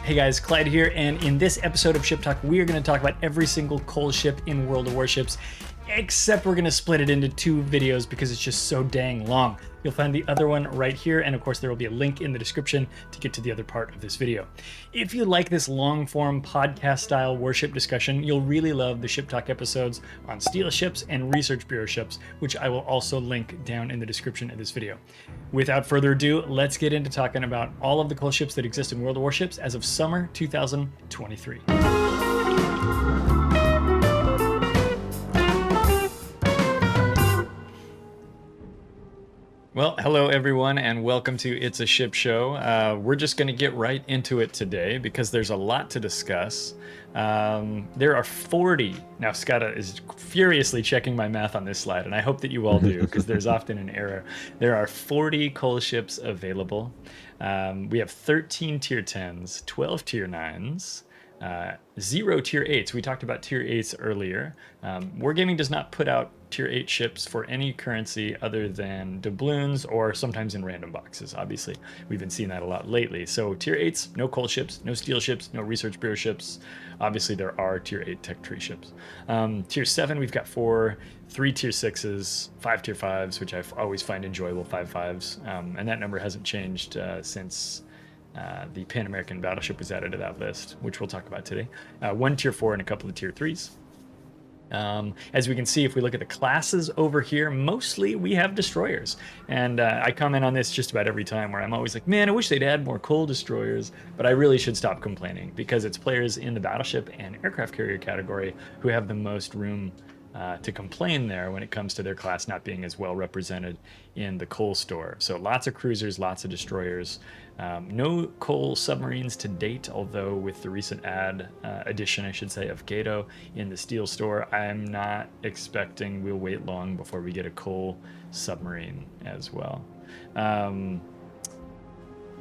Hey guys, Clyde here, and in this episode of Ship Talk, we are going to talk about every single coal ship in World of Warships, except we're going to split it into two videos because it's just so dang long. You'll find the other one right here, and of course there will be a link in the description to get to the other part of this video. If you like this long-form podcast-style warship discussion, you'll really love the Ship Talk episodes on steel ships and research bureau ships, which I will also link down in the description of this video. Without further ado, let's get into talking about all of the coal ships that exist in World of Warships as of summer 2023. Well, hello everyone, and welcome to It's a Ship Show. We're just going to get right into it today because there's a lot to discuss. There are 40. Now, Skada is furiously checking my math on this slide, and I hope that you all do because there's often an error. There are 40 coal ships available. We have 13 tier 10s, 12 tier 9s, 0 tier 8s. We talked about tier 8s earlier. Wargaming does not put out tier 8 ships for any currency other than doubloons or sometimes in random boxes. Obviously, we've been seeing that a lot lately. So tier 8s, no coal ships, no steel ships, no research bureau ships. Obviously, there are tier 8 tech tree ships. Tier 7, we've got 4, 3 tier 6s, 5 tier 5s, which I always find enjoyable, 5.5s. And that number hasn't changed since the Pan American battleship was added to that list, which we'll talk about today. 1 tier 4 and a couple of tier 3s. As we can see, if we look at the classes over here, mostly we have destroyers. And I comment on this just about every time where I'm always like, man, I wish they'd add more coal destroyers, but I really should stop complaining because it's players in the battleship and aircraft carrier category who have the most room to complain there when it comes to their class not being as well represented in the coal store. So lots of cruisers, lots of destroyers. No coal submarines to date, although with the recent addition, I should say, of Gato in the steel store, I'm not expecting we'll wait long before we get a coal submarine as well.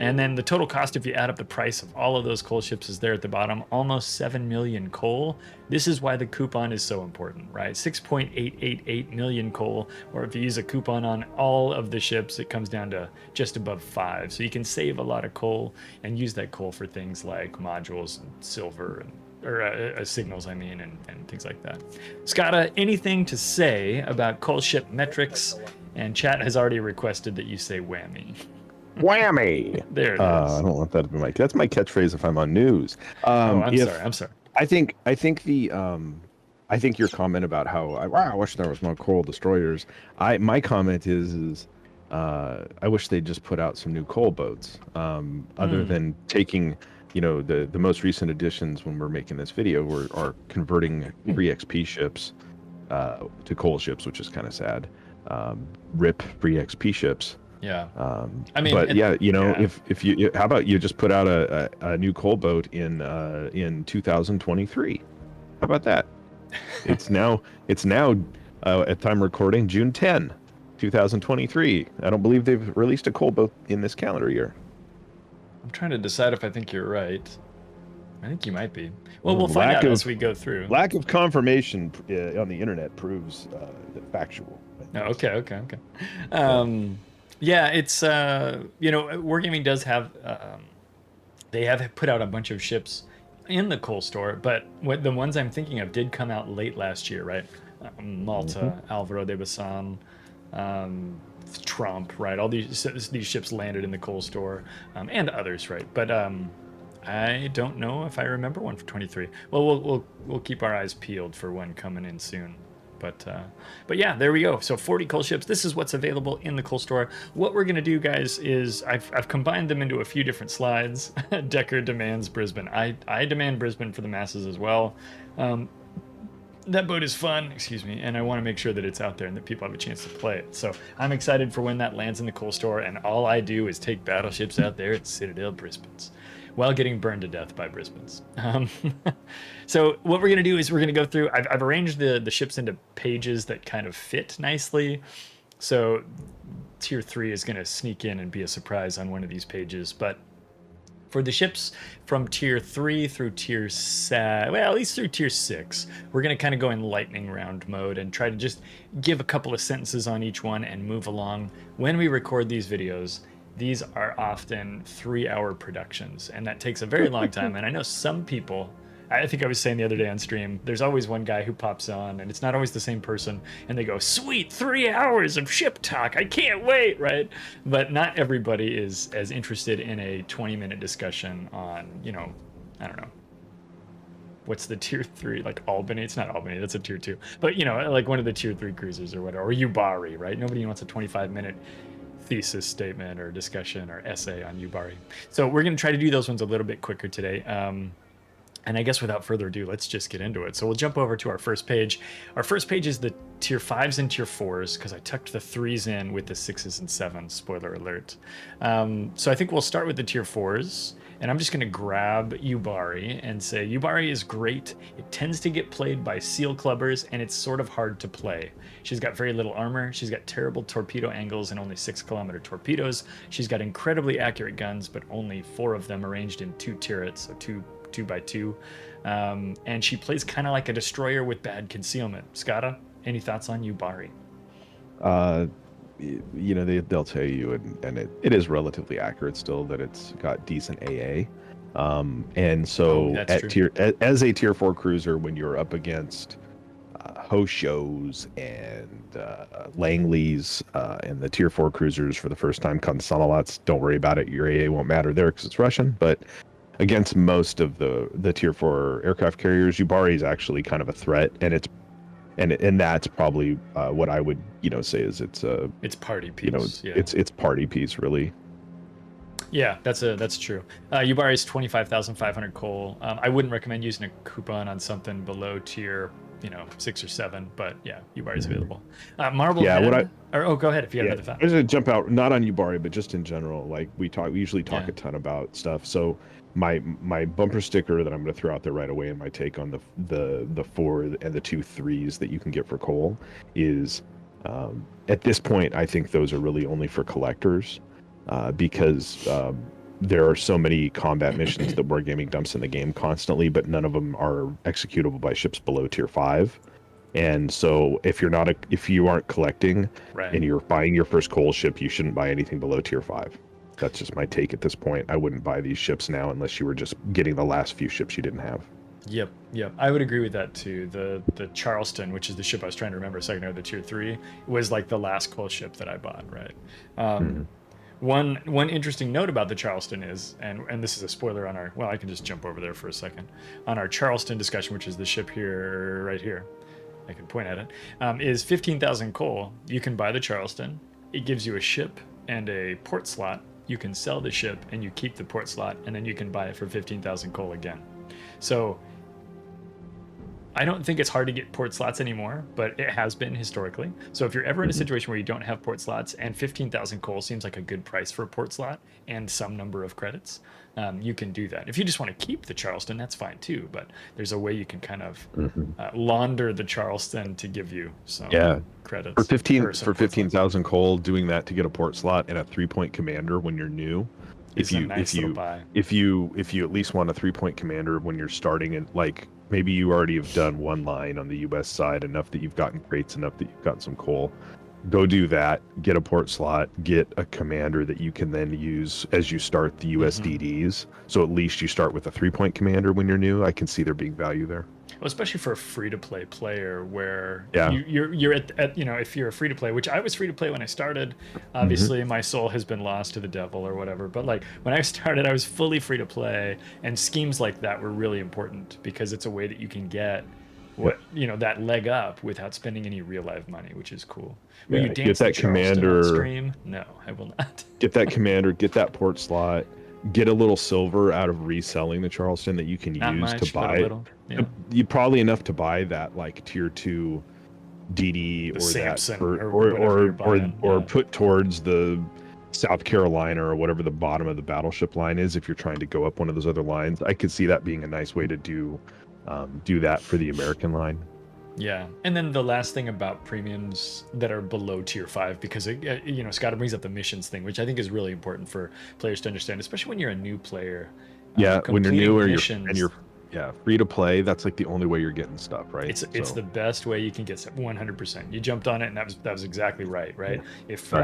And then the total cost, if you add up the price of all of those coal ships, is there at the bottom, almost 7 million coal. This is why the coupon is so important, right? 6.888 million coal, or if you use a coupon on all of the ships, it comes down to just above 5. So you can save a lot of coal and use that coal for things like modules and silver, or signals, I mean, and things like that. Skada, anything to say about coal ship metrics? And chat has already requested that you say whammy. Whammy! There it is. I don't want that to be that's my catchphrase if I'm on news. I'm sorry. I think your comment about how I wish there was more coal destroyers. My comment is I wish they'd just put out some new coal boats. Other than taking, the most recent additions when we're making this video, are converting free XP ships to coal ships, which is kind of sad. RIP free XP ships. Yeah. If you how about you just put out a new coal boat in 2023? How about that? It's now at time recording June 10, 2023. I don't believe they've released a coal boat in this calendar year. I'm trying to decide if I think you're right. I think you might be. Well, we'll find out as we go through. Lack of confirmation on the internet proves factual. Okay. Yeah, it's Wargaming does have they have put out a bunch of ships in the coal store, but the ones I'm thinking of did come out late last year, right? Malta, Alvaro de Basan, Trump, right? All these ships landed in the coal store, and others, right? But I don't know if I remember one for 23. Well, we'll keep our eyes peeled for one coming in soon. But yeah, there we go. So 40 coal ships. This is what's available in the coal store. What we're gonna do, guys, is I've combined them into a few different slides. Decker demands Brisbane. I demand Brisbane for the masses as well. That boat is fun, and I want to make sure that it's out there and that people have a chance to play it. So I'm excited for when that lands in the coal store, and all I do is take battleships out there at Citadel Brisbane's while getting burned to death by Brisbane's. So what we're going to do is we're going to go through, I've arranged the ships into pages that kind of fit nicely. So tier 3 is going to sneak in and be a surprise on one of these pages. But for the ships from tier 3 through tier 7, well, at least through tier 6, we're going to kind of go in lightning round mode and try to just give a couple of sentences on each one and move along. When we record these videos, these are often 3-hour productions, and that takes a very long time. And I know some people, I think I was saying the other day on stream, there's always one guy who pops on, and it's not always the same person, and they go, sweet, 3 hours of ship talk, I can't wait, right? But not everybody is as interested in a 20-minute discussion on, I don't know, what's the tier 3, like Albany? It's not Albany, that's a tier 2, but like one of the tier 3 cruisers or whatever, or Yubari, right? Nobody wants a 25-minute thesis statement or discussion or essay on Yubari. So we're going to try to do those ones a little bit quicker today. And I guess without further ado, let's just get into it. So we'll jump over to our first page. Our first page is the tier 5s and tier 4s, because I tucked the 3s in with the 6s and 7s, spoiler alert. So I think we'll start with the tier 4s, and I'm just going to grab Yubari and say Yubari is great. It tends to get played by seal clubbers, and it's sort of hard to play. She's got very little armor. She's got terrible torpedo angles and only 6-kilometer torpedoes. She's got incredibly accurate guns, but only 4 of them arranged in 2 turrets, so 2 by 2, and she plays kind of like a destroyer with bad concealment. Skada, any thoughts on Yubari? They'll tell you, and it is relatively accurate still, that it's got decent AA, and so as a tier 4 cruiser, when you're up against Hoshos and Langleys and the tier 4 cruisers for the first time, Konsamolats, don't worry about it, your AA won't matter there because it's Russian, but against most of the tier 4 aircraft carriers, Yubari is actually kind of a threat, and that's probably what I would say is it's party piece. It's party piece, really. Yeah, that's true. Yubari is 25,500 coal. I wouldn't recommend using a coupon on something below tier 6 or 7, but yeah, Yubari is available. Marblehead. Go ahead if you have another thought. I'm just gonna jump out, not on Yubari, but just in general. Like we usually talk a ton about stuff. So my bumper sticker that I'm going to throw out there right away, and my take on the 4 and the 2 3s that you can get for coal is, at this point, I think those are really only for collectors, because there are so many combat missions that Wargaming dumps in the game constantly, but none of them are executable by ships below tier 5. And so if you aren't collecting, right, and you're buying your first coal ship, you shouldn't buy anything below tier 5. That's just my take at this point. I wouldn't buy these ships now unless you were just getting the last few ships you didn't have. Yep. I would agree with that too. The Charleston, which is the ship I was trying to remember a second ago, the tier 3, was like the last coal ship that I bought, right? One interesting note about the Charleston is, and this is a spoiler on our, well, I can just jump over there for a second, on our Charleston discussion, which is the ship here, right here, I can point at it, is 15,000 coal. You can buy the Charleston. It gives you a ship and a port slot. You can sell the ship and you keep the port slot, and then you can buy it for 15,000 coal again. So I don't think it's hard to get port slots anymore, but it has been historically. So if you're ever in a situation where you don't have port slots, and 15,000 coal seems like a good price for a port slot and some number of credits, you can do that. If you just want to keep the Charleston, that's fine too, but there's a way you can kind of launder the Charleston to give you some credits. For 15,000 coal, doing that to get a port slot and a 3-point commander when you're new. If you at least want a 3-point commander when you're starting, and like maybe you already have done one line on the US side, enough that you've gotten crates, enough that you've gotten some coal, go do that, get a port slot, get a commander that you can then use as you start the USDDs. So at least you start with a 3-point commander when you're new. I can see there being value there. Well, especially for a free-to-play player where you're at if you're a free-to-play, which I was free-to-play when I started, obviously my soul has been lost to the devil or whatever, but like when I started, I was fully free-to-play, and schemes like that were really important because it's a way that you can get that leg up without spending any real life money, which is cool. Will you dance get that commander on stream? No, I will not. Get that commander, get that port slot, get a little silver out of reselling the Charleston that you can use to buy. You probably enough to buy that like tier 2 DD or Samson that or put towards the South Carolina or whatever the bottom of the battleship line is if you're trying to go up one of those other lines. I could see that being a nice way to do that for the American line. Yeah, and then the last thing about premiums that are below tier 5, because Scott brings up the missions thing, which I think is really important for players to understand, especially when you're a new player. When you're new and you're free to play, that's like the only way you're getting stuff, right? It's the best way you can get stuff. 100%. You jumped on it, and that was exactly right. Yeah. If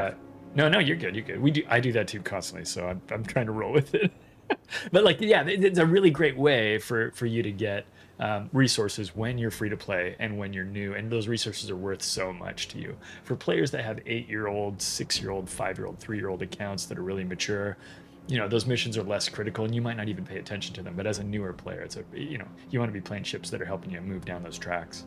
No, you're good. You're good. I do that too constantly, so I'm trying to roll with it. But like, yeah, it's a really great way for you to get resources when you're free to play and when you're new, and those resources are worth so much to you. For players that have 8-year-old, 6-year-old, 5-year-old, 3-year-old accounts that are really mature, those missions are less critical, and you might not even pay attention to them. But as a newer player, you want to be playing ships that are helping you move down those tracks.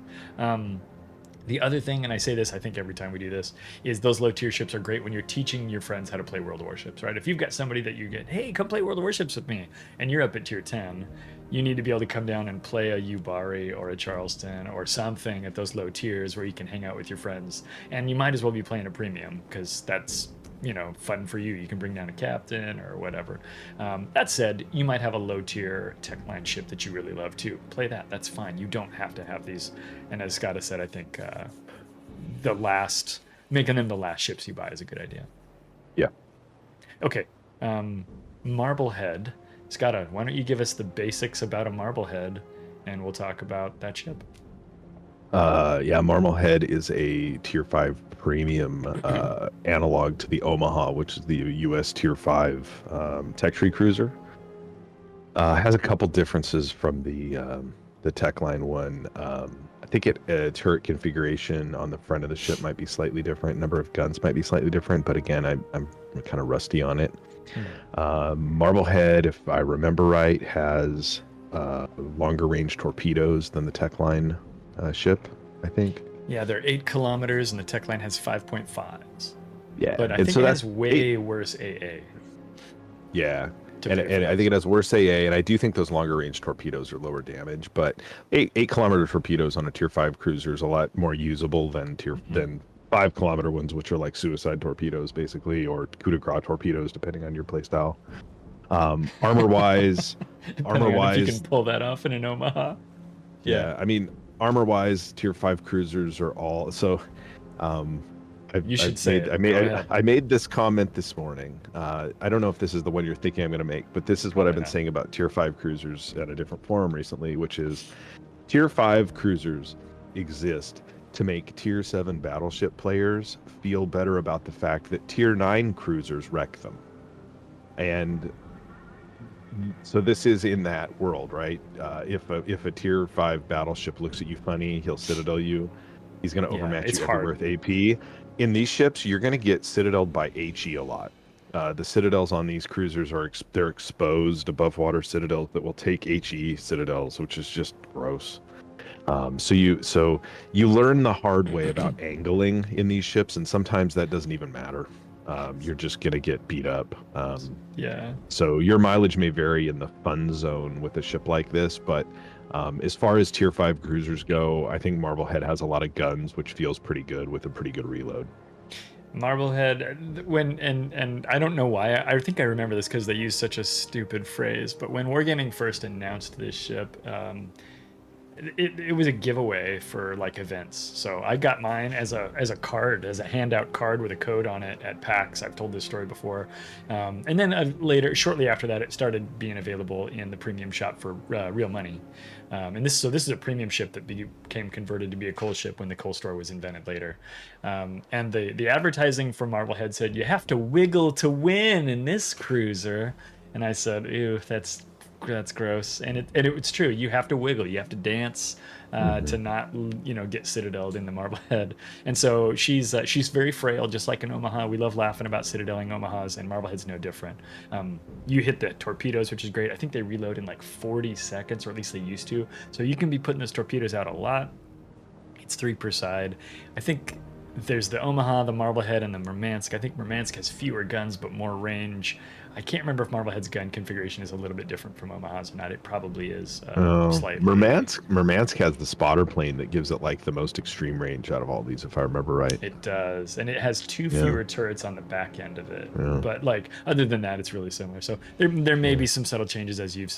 The other thing, and I say this, I think every time we do this, is those low tier ships are great when you're teaching your friends how to play World of Warships, right? If you've got somebody that you get, hey, come play World of Warships with me, and you're up at tier 10, you need to be able to come down and play a Yubari or a Charleston or something at those low tiers where you can hang out with your friends. And you might as well be playing a premium, because that's fun for you. You can bring down a captain or whatever. That said, you might have a low tier tech line ship that you really love too. Play that. That's fine. You don't have to have these. And as Skada said, I think making them the last ships you buy is a good idea. Yeah. Okay. Marblehead. Skada, why don't you give us the basics about a Marblehead, and we'll talk about that ship. Yeah, Marblehead is a tier 5 premium analog to the Omaha, which is the US tier 5 tech tree cruiser. Has a couple differences from the tech line one. I think turret configuration on the front of the ship might be slightly different. Number of guns might be slightly different, but again, I'm kind of rusty on it. Marblehead, if I remember right, has longer range torpedoes than the tech line ship, I think. Yeah, they're 8 kilometers, and the tech line has 5.5s. Yeah, but I think it has way worse AA. Yeah, and I think it has worse AA, and I do think those longer range torpedoes are lower damage. But 8-kilometer torpedoes on a tier 5 cruiser is a lot more usable than than 5-kilometer ones, which are like suicide torpedoes, basically, or coup de grace torpedoes, depending on your playstyle. Armor-wise, if you can pull that off in an Omaha. Yeah, I mean, armor-wise, tier 5 cruisers are all so. I made this comment this morning. I don't know if this is the one you're thinking I'm going to make, but this is what I've been saying about tier 5 cruisers at a different forum recently, which is tier 5 cruisers exist to make tier 7 battleship players feel better about the fact that tier 9 cruisers wreck them. And so this is in that world, right? If a tier 5 battleship looks at you funny, he'll citadel you. He's going to overmatch you everywhere with AP. In these ships, you're going to get citadeled by HE a lot. The citadels on these cruisers they're exposed above water citadels that will take HE citadels, which is just gross. So you learn the hard way about angling in these ships, and sometimes that doesn't even matter. You're just going to get beat up. So your mileage may vary in the fun zone with a ship like this, but as far as tier 5 cruisers go, I think Marblehead has a lot of guns, which feels pretty good with a pretty good reload. Marblehead, and I don't know why, I think I remember this because they used such a stupid phrase, but when Wargaming first announced this ship, it was a giveaway for like events. So I got mine as a card, as a handout card with a code on it at PAX. I've told this story before. And then shortly after that, it started being available in the premium shop for real money. And this is a premium ship that became converted to be a coal ship when the coal store was invented later. And the advertising for Marblehead said, you have to wiggle to win in this cruiser. And I said, ew, that's gross. And it's true. You have to wiggle. You have to dance to not get citadeled in the Marblehead. And so she's very frail, just like an Omaha. We love laughing about citadeling Omahas, and Marblehead's no different. You hit the torpedoes, which is great. I think they reload in like 40 seconds, or at least they used to. So you can be putting those torpedoes out a lot. It's 3 per side. I think there's the Omaha, the Marblehead, and the Murmansk. I think Murmansk has fewer guns but more range. I can't remember if Marblehead's gun configuration is a little bit different from Omaha's or not. It probably is slightly. Murmansk has the spotter plane that gives it like the most extreme range out of all these, if I remember right. It does, and it has 2 fewer turrets on the back end of it. But like other than that, it's really similar. So there may be some subtle changes as you've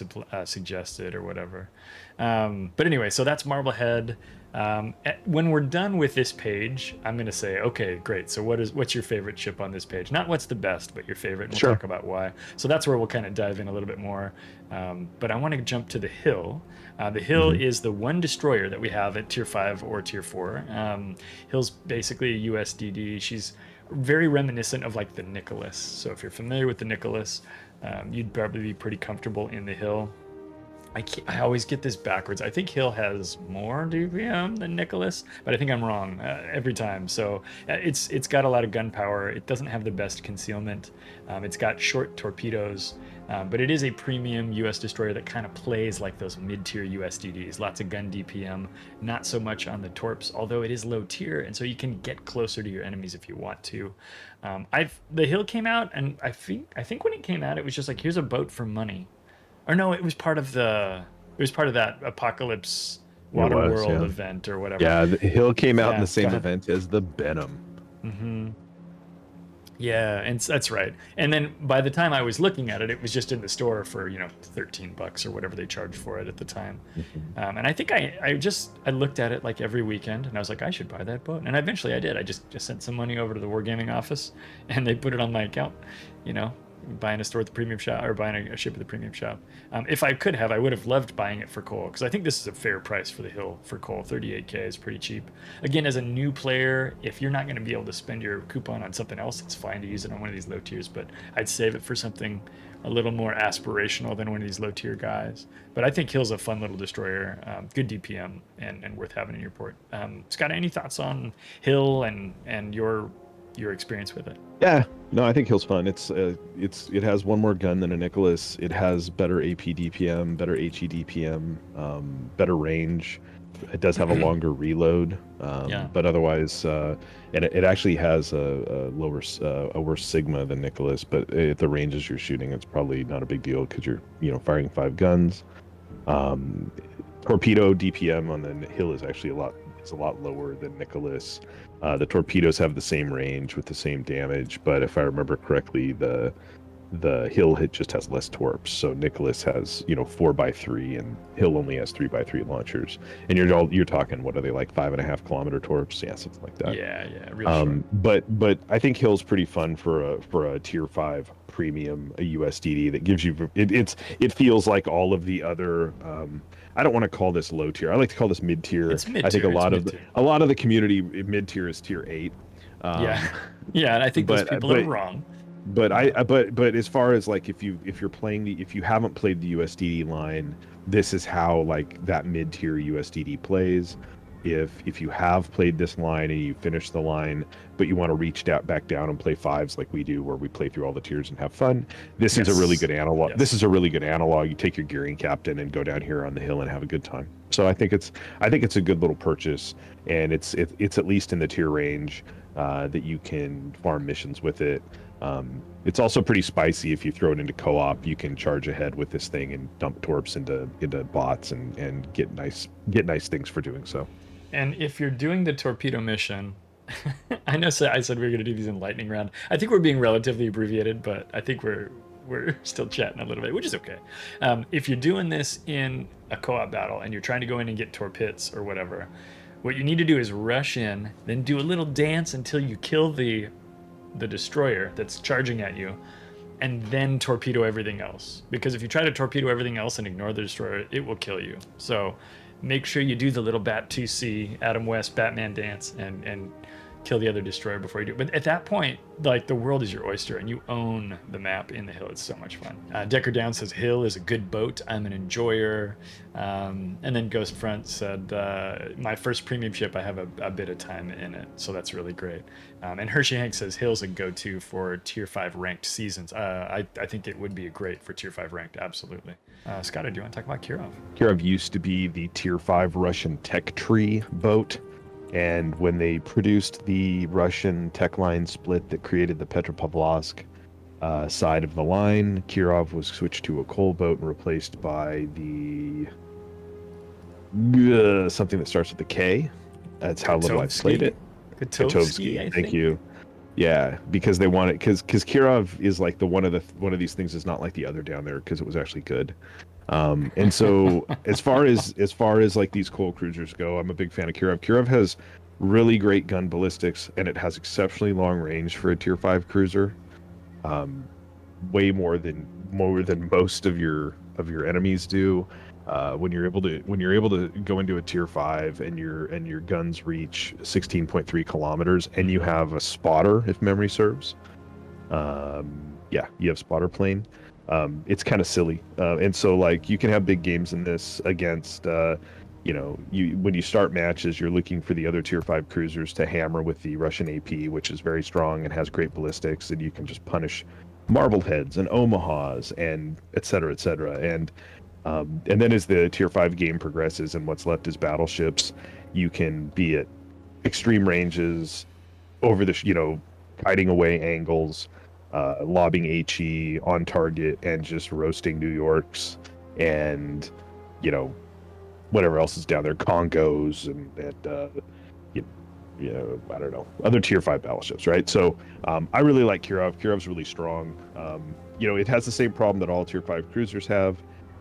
suggested or whatever. But anyway, so that's Marblehead. When we're done with this page, I'm going to say, okay, great. So what's your favorite ship on this page? Not what's the best, but your favorite. And we'll talk about why. So that's where we'll kind of dive in a little bit more. But I want to jump to the Hill. The Hill is the one destroyer that we have at tier 5 or tier 4. Hill's basically a USDD. She's very reminiscent of like the Nicholas. So if you're familiar with the Nicholas, you'd probably be pretty comfortable in the Hill. I always get this backwards. I think Hill has more DPM than Nicholas, but I think I'm wrong every time. So it's got a lot of gunpowder. It doesn't have the best concealment. It's got short torpedoes, but it is a premium U.S. destroyer that kind of plays like those mid-tier USDDs. Lots of gun DPM, not so much on the torps, although it is low tier, and so you can get closer to your enemies if you want to. The Hill came out, and I think when it came out, it was just like, here's a boat for money. Or no, it was part of that Apocalypse Waterworld event or whatever. Yeah, the Hill came out in the same event as the Benham. Mm-hmm. Yeah, and that's right. And then by the time I was looking at it, it was just in the store for $13 or whatever they charged for it at the time. Mm-hmm. And I think I looked at it like every weekend, and I was like, I should buy that boat. And eventually I did. I just sent some money over to the Wargaming office, and they put it on my account. Buying a store at the premium shop or buying a ship at the premium shop. If I could have, I would have loved buying it for Cole, because I think this is a fair price for the Hill for Cole. 38K is pretty cheap. Again, as a new player, if you're not going to be able to spend your coupon on something else, it's fine to use it on one of these low tiers, but I'd save it for something a little more aspirational than one of these low tier guys. But I think Hill's a fun little destroyer, good DPM, and worth having in your port. Scott, any thoughts on Hill and your experience with it? Yeah, no, I think Hill's fun. It has one more gun than a Nicholas. It has better AP DPM, better HE DPM, better range. It does have a longer reload, but otherwise, and it actually has a worse sigma than Nicholas. But at the ranges you're shooting, it's probably not a big deal because you're firing 5 guns. Torpedo DPM on the Hill is actually a lot lower than Nicholas. The torpedoes have the same range with the same damage, but if I remember correctly, the Hill just has less torps. So Nicholas has 4x3, and Hill only has 3x3 launchers. And you're talking, what are they, like 5.5 kilometer torps? Yeah, something like that. Yeah, real short. But I think Hill's pretty fun for a tier 5 premium, a USDD that gives you it feels like all of the other. I don't want to call this low tier. I like to call this mid tier. It's mid-tier. I think a lot of the community mid tier is tier 8. And I think those people are wrong. But as far as like if you haven't played the USDD line, this is how like that mid tier USDD plays. If you have played this line and you finish the line, but you want to reach back down and play 5s like we do, where we play through all the tiers and have fun, this is a really good analog. Yes. This is a really good analog. You take your gearing captain and go down here on the Hill and have a good time. So I think it's a good little purchase, and it's at least in the tier range that you can farm missions with it. It's also pretty spicy. If you throw it into co-op, you can charge ahead with this thing and dump torps into bots and get nice things for doing so. And if you're doing the torpedo mission, I know I said we were going to do these in lightning round. I think we're being relatively abbreviated, but I think we're still chatting a little bit, which is okay. If you're doing this in a co-op battle and you're trying to go in and get torpits or whatever, what you need to do is rush in, then do a little dance until you kill the destroyer that's charging at you, and then torpedo everything else. Because if you try to torpedo everything else and ignore the destroyer, it will kill you. So make sure you do the little Bat 2C, Adam West, Batman dance, and kill the other destroyer before you do it. But at that point, like, the world is your oyster, and you own the map in the Hill. It's so much fun. Decker Down says, Hill is a good boat. I'm an enjoyer. And then Ghost Front said, my first premium ship, I have a bit of time in it, so that's really great. And Hershey Hank says, Hill's a go-to for tier 5 ranked seasons. I think it would be great for tier 5 ranked, absolutely. Skada, do you want to talk about Kirov? Kirov used to be the tier 5 Russian tech tree boat. And when they produced the Russian tech line split that created the Petropavlovsk side of the line, Kirov was switched to a coal boat and replaced by the something that starts with the K. That's how little I've played it. Katovsky, thank you. Yeah, because they want it because Kirov is like one of these things is not like the other down there because it was actually good. And so as far as like these coal cruisers go, I'm a big fan of Kirov. Kirov has really great gun ballistics, and it has exceptionally long range for a tier 5 cruiser. way more than most of your enemies do. When you're able to go into a tier 5 and your guns reach 16.3 kilometers and you have a spotter, if memory serves. Yeah, you have spotter plane. It's kind of silly, and so like you can have big games in this against when you start matches, you're looking for the other tier 5 cruisers to hammer with the Russian AP, which is very strong and has great ballistics, and you can just punish Marbleheads and Omahas and et cetera, and then as the tier 5 game progresses and what's left is battleships, you can be at extreme ranges over the hiding away angles, lobbing HE on target and just roasting New Yorks and whatever else is down there, Congos and I don't know, other tier 5 battleships, right? So I really like Kirov. Kirov's really strong. It has the same problem that all tier 5 cruisers have,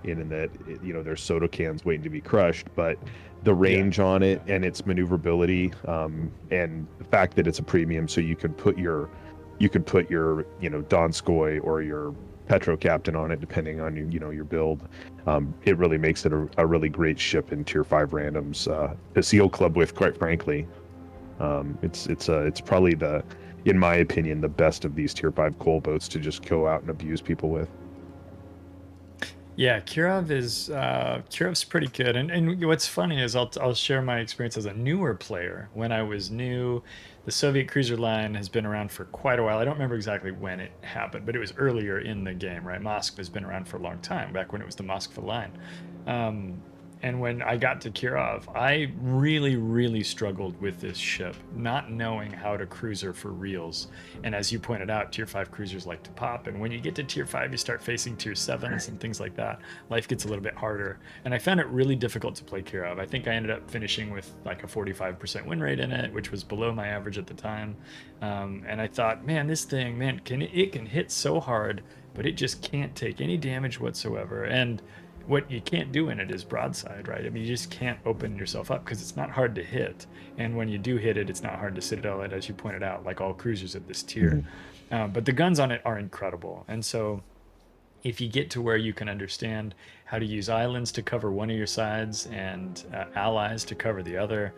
in that there's soda cans waiting to be crushed, but the range on it and its maneuverability, and the fact that it's a premium, so you could put your Donskoy or your Petro Captain on it, depending on your build. It really makes it a really great ship in tier 5 randoms to seal club with, quite frankly. It's probably in my opinion, the best of these tier 5 coal boats to just go out and abuse people with. Yeah, Kirov's pretty good, and what's funny is I'll share my experience as a newer player. When I was new, the Soviet cruiser line has been around for quite a while. I don't remember exactly when it happened, but it was earlier in the game, right? Moskva's been around for a long time, back when it was the Moskva line. And when I got to Kirov, I really, really struggled with this ship, not knowing how to cruiser for reals. And as you pointed out, tier 5 cruisers like to pop. And when you get to tier 5, you start facing tier 7s and things like that. Life gets a little bit harder. And I found it really difficult to play Kirov. I think I ended up finishing with like a 45% win rate in it, which was below my average at the time. And I thought, man, this thing, it can hit so hard, but it just can't take any damage whatsoever. And what you can't do in it is broadside, right? I mean, you just can't open yourself up because it's not hard to hit. And when you do hit it, it's not hard to citadel it, as you pointed out, like all cruisers at this tier. But the guns on it are incredible. And so if you get to where you can understand how to use islands to cover one of your sides and allies to cover the other,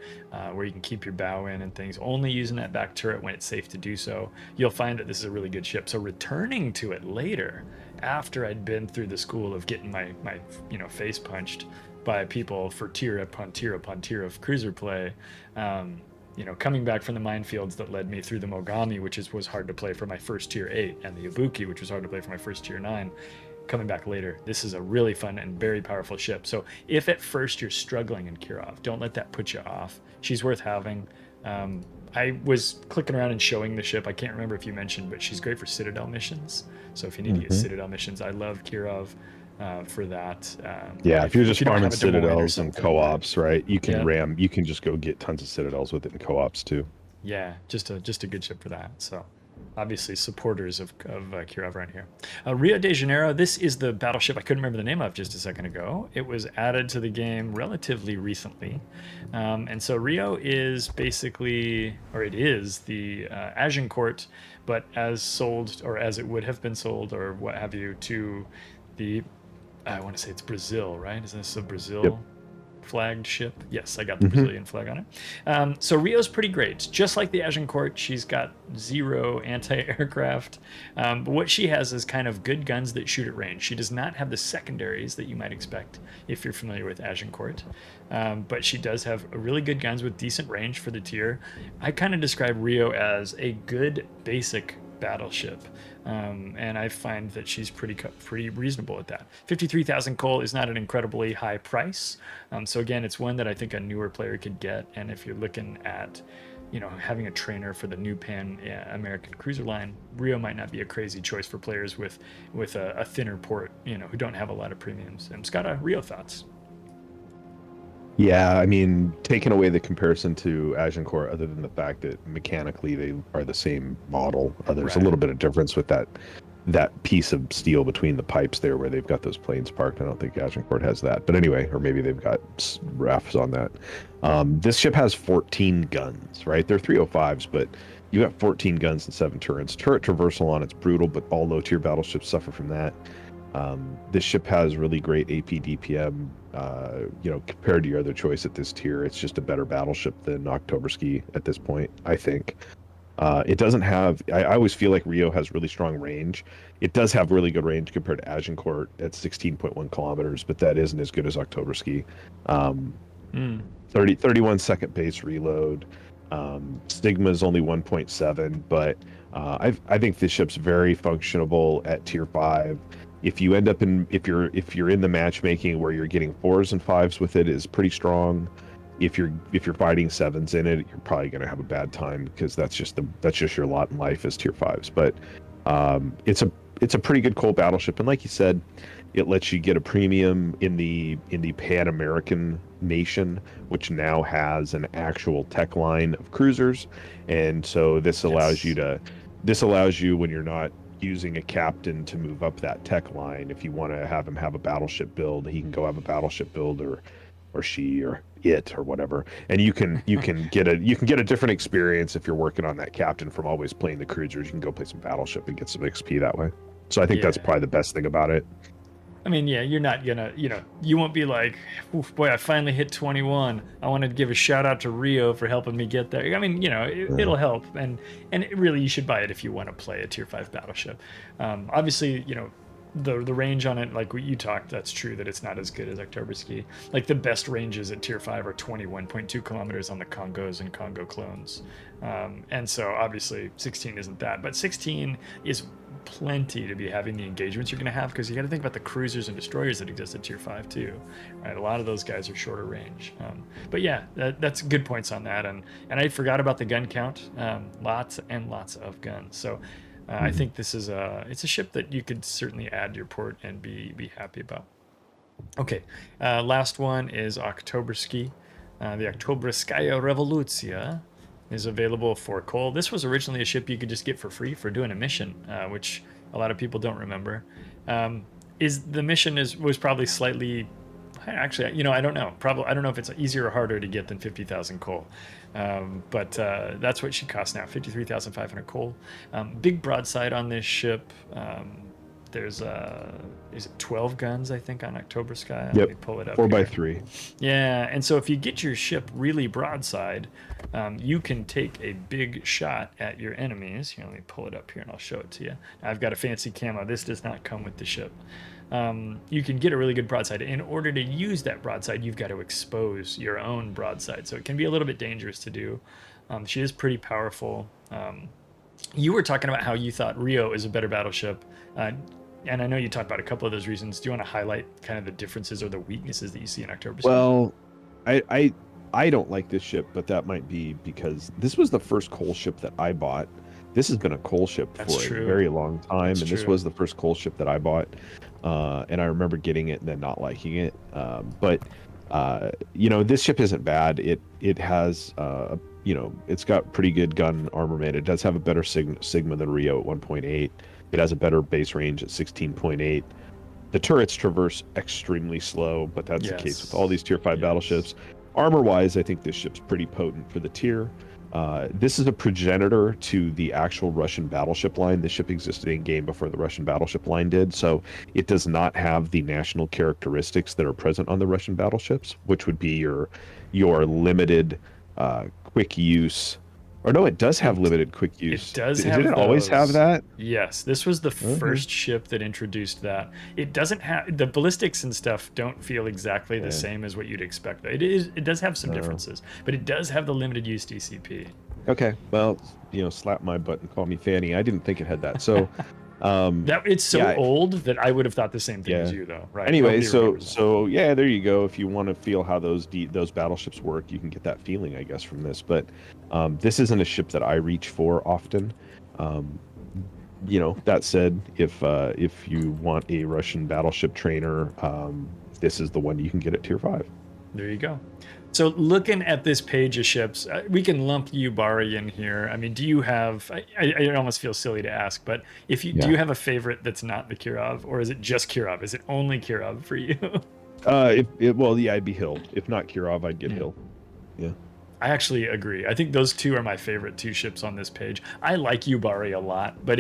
where you can keep your bow in and things, only using that back turret when it's safe to do so, you'll find that this is a really good ship. So returning to it later, after I'd been through the school of getting my face punched by people for tier upon tier upon tier of cruiser play, coming back from the minefields that led me through the Mogami, which was hard to play for my first tier 8, and the Ibuki, which was hard to play for my first tier 9, coming back later, this is a really fun and very powerful ship. So if at first you're struggling in Kirov, don't let that put you off. She's worth having. I was clicking around and showing the ship. I can't remember if you mentioned, but she's great for Citadel missions. So if you need to get Citadel missions, I love Kirov for that. If you're just farming Citadels and co-ops, right? You can you can just go get tons of Citadels with it in co-ops too. Yeah, just a good ship for that. So obviously supporters of Kirov right here. Rio de Janeiro, this is the battleship I couldn't remember the name of just a second ago. It was added to the game relatively recently. And so Rio is basically, or it is the Agincourt, but as sold, or as it would have been sold, or what have you, to the, I want to say it's Brazil, right? Is this a Brazil flagged ship? Yes, I got the Brazilian flag on it. So Rio's pretty great. Just like the Agincourt, she's got 0 anti-aircraft. But what she has is kind of good guns that shoot at range. She does not have the secondaries that you might expect if you're familiar with Agincourt. But she does have really good guns with decent range for the tier. I kind of describe Rio as a good basic battleship. And I find that she's pretty reasonable at that. 53,000 coal is not an incredibly high price. So again, it's one that I think a newer player could get. And if you're looking at, having a trainer for the new Pan American cruiser line, Rio might not be a crazy choice for players with a thinner port, who don't have a lot of premiums. And Skada, Rio thoughts? Yeah, I mean, taking away the comparison to Agincourt, other than the fact that mechanically they are the same model, there's a little bit of difference with that piece of steel between the pipes there where they've got those planes parked. I don't think Agincourt has that, but anyway, or maybe they've got rafts on that. This ship has 14 guns, right? They're 305s, but You got 14 guns and 7 turrets. Turret traversal on it's brutal, but all low tier battleships suffer from that. This ship has really great AP DPM. Compared to your other choice at this tier, it's just a better battleship than Oktobraskaya at this point, I think. It doesn't have. I always feel like Rio has really strong range. It does have really good range compared to Agincourt at 16.1 kilometers, but that isn't as good as Oktobraskaya. 31 second base reload. Stigma is only 1.7, but I think this ship's very functionable at tier 5. If you end up if you're in the matchmaking where you're getting 4s and 5s with it, is pretty strong. If you're fighting 7s in it, you're probably going to have a bad time, because that's just your lot in life as tier 5s. But it's a pretty good coal battleship, and like you said, it lets you get a premium in the Pan American nation, which now has an actual tech line of cruisers, and so this allows you, when you're not using a captain to move up that tech line, if you want to have him have a battleship build, he can go have a battleship build, or she or it or whatever, and you can get a different experience if you're working on that captain from always playing the cruisers. You can go play some battleship and get some XP that way. So I think that's probably the best thing about it. I mean, yeah, you're not gonna, you won't be like, oof, boy, I finally hit 21. I want to give a shout out to Rio for helping me get there. I mean, it'll help, and really, you should buy it if you want to play a tier 5 battleship. Obviously, the range on it, like you talked, that's true that it's not as good as Oktobraskaya. Like the best ranges at tier 5 are 21.2 kilometers on the Congos and Congo clones, and so obviously 16 isn't that, but 16 is plenty to be having the engagements you're going to have, because you got to think about the cruisers and destroyers that exist at tier 5 too, right? A lot of those guys are shorter range, but yeah, that's good points on that. And I forgot about the gun count. Lots and lots of guns, so I think this is it's a ship that you could certainly add to your port and be happy about. Okay, last one is Oktobraskaya. The Oktobraskaya Revolutsiya is available for coal. This was originally a ship you could just get for free for doing a mission, which a lot of people don't remember. The mission was probably slightly, actually, I don't know. Probably, I don't know if it's easier or harder to get than 50,000 coal. But that's what she costs now, 53,500 coal. Big broadside on this ship. There's is it 12 guns, I think, on Oktobraskaya? Yep. Let me pull it up. 4x3. Yeah, and so if you get your ship really broadside, you can take a big shot at your enemies. Here, let me pull it up here and I'll show it to you. I've got a fancy camo. This does not come with the ship. You can get a really good broadside. In order to use that broadside, you've got to expose your own broadside, so it can be a little bit dangerous to do. She is pretty powerful. You were talking about how you thought Rio is a better battleship, and I know you talked about a couple of those reasons. Do you want to highlight kind of the differences or the weaknesses that you see in Oktobraskaya? Well, I don't like this ship, but that might be because this was the first coal ship that I bought. This has been a coal ship for a very long time, and this was the first coal ship that I bought. And I remember getting it and then not liking it. But this ship isn't bad. It has it's got pretty good gun armament. It does have a better Sigma than Rio at 1.8. It has a better base range at 16.8. The turrets traverse extremely slow, but that's the case with all these tier 5 battleships. Armor-wise, I think this ship's pretty potent for the tier. This is a progenitor to the actual Russian battleship line. This ship existed in game before the Russian battleship line did, so it does not have the national characteristics that are present on the Russian battleships, which would be your limited quick use. Or no, it does have limited quick use. It does have Did it always have that? Yes, this was the first ship that introduced that. It doesn't have the ballistics and stuff. Don't feel exactly the same as what you'd expect. Though. It does have some differences, but it does have the limited use DCP. Okay, well, slap my butt and call me Fanny. I didn't think it had that. So it's so old that I would have thought the same thing as you, though. Right? Anyway, so yeah, there you go. If you want to feel how those battleships work, you can get that feeling, I guess, from this. But this isn't a ship that I reach for often. That said, if you want a Russian battleship trainer, this is the one you can get at tier 5. There you go. So looking at this page of ships, we can lump Yubari in here. I mean, do you have, I almost feel silly to ask, but do you have a favorite that's not the Kirov, or is it just Kirov? Is it only Kirov for you? I'd be Hill. If not Kirov, I'd get Hill. Yeah. I actually agree. I think those two are my favorite two ships on this page. I like Yubari a lot, but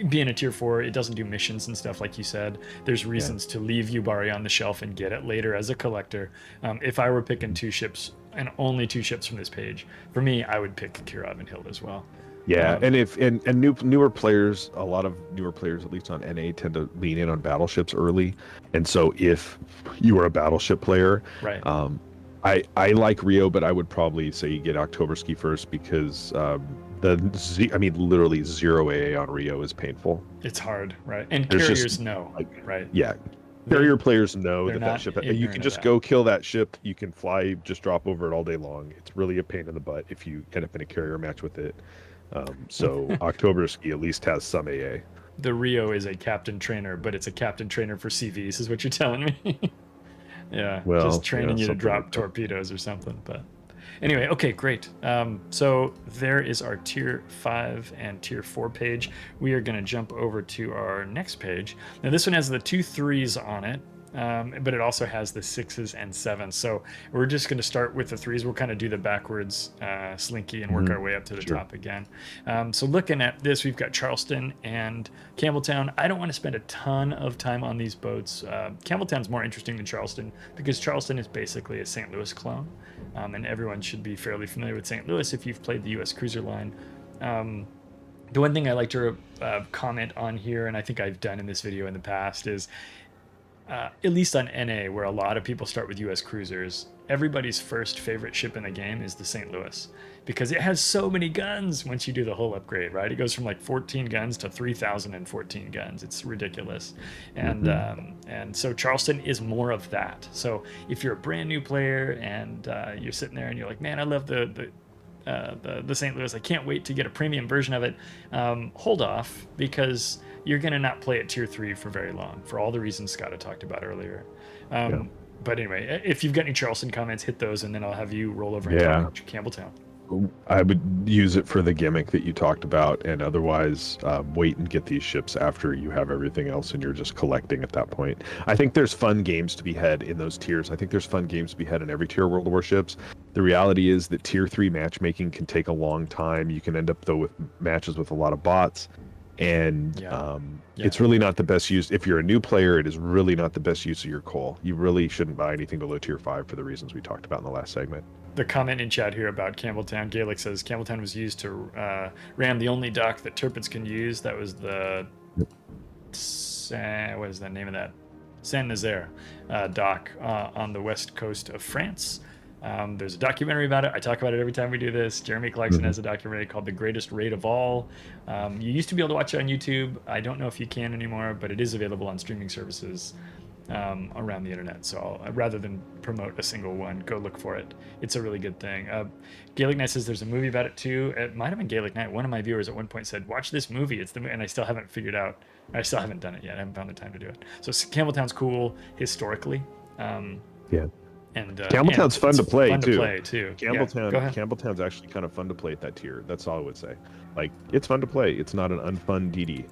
being a tier 4, it doesn't do missions and stuff like you said. There's reasons to leave Yubari on the shelf and get it later as a collector. If I were picking two ships and only two ships from this page, for me, I would pick Kirov and Hill as well. Yeah, and newer players, a lot of newer players, at least on NA, tend to lean in on battleships early. And so if you are a battleship player, right. I like Rio, but I would probably say you get Oktobraskaya first because literally 0 AA on Rio is painful. It's hard, right? And There's carriers know, right? Yeah. Carrier players know They're that ship, you can just that. go kill that ship. You can fly, just drop over it all day long. It's really a pain in the butt if you end up in a carrier match with it. So Oktobraskaya at least has some AA. The Rio is a captain trainer, but it's a captain trainer for CVs, is what you're telling me. Yeah, well, just training you to drop like torpedoes or something. But anyway, okay, great. So there is our tier 5 and tier 4 page. We are going to jump over to our next page. Now this one has the 2 3s on it, but it also has the 6s and 7s. So we're just going to start with the 3s. We'll kind of do the backwards slinky and work our way up to the top again. So looking at this, we've got Charleston and Campbeltown. I don't want to spend a ton of time on these boats. Campbelltown's more interesting than Charleston because Charleston is basically a St. Louis clone. And everyone should be fairly familiar with St. Louis if you've played the U.S. cruiser line. The one thing I like to comment on here, and I think I've done in this video in the past, is at least on NA, where a lot of people start with U.S. cruisers, everybody's first favorite ship in the game is the St. Louis because it has so many guns once you do the whole upgrade, right? It goes from like 14 guns to 3,014 guns. It's ridiculous. And so Charleston is more of that. So if you're a brand new player and you're sitting there and you're like, man, I love the St. Louis, I can't wait to get a premium version of it, hold off because you're going to not play at tier 3 for very long for all the reasons Skada talked about earlier. But anyway, if you've got any Charleston comments, hit those and then I'll have you roll over and talk about Campbelltown. I would use it for the gimmick that you talked about, and otherwise wait and get these ships after you have everything else and you're just collecting at that point. I think there's fun games to be had in those tiers. I think there's fun games to be had in every tier of World of Warships. The reality is that tier 3 matchmaking can take a long time. You can end up, though, with matches with a lot of bots. And it's really not the best use. If you're a new player, it is really not the best use of your coal. You really shouldn't buy anything below tier 5 for the reasons we talked about in the last segment. The comment in chat here about Campbelltown, Gaelic says Campbelltown was used to ram the only dock that Turpins can use. That was the what is the name of that? Saint-Nazaire dock on the west coast of France. There's a documentary about it. I talk about it every time we do this. Jeremy Clarkson has a documentary called The Greatest Raid of All. You used to be able to watch it on YouTube. I don't know if you can anymore, but it is available on streaming services around the internet. So rather than promote a single one, go look for it. It's a really good thing. Gaelic Knight says there's a movie about it too. It might have been Gaelic Knight. One of my viewers at one point said, watch this movie. It's the and I still haven't figured out. I still haven't done it yet. I haven't found the time to do it. So Campbelltown's cool historically. And Campbelltown's fun to play too. Campbelltown's actually kind of fun to play at that tier. That's all I would say. Like, it's fun to play. It's not an unfun DD.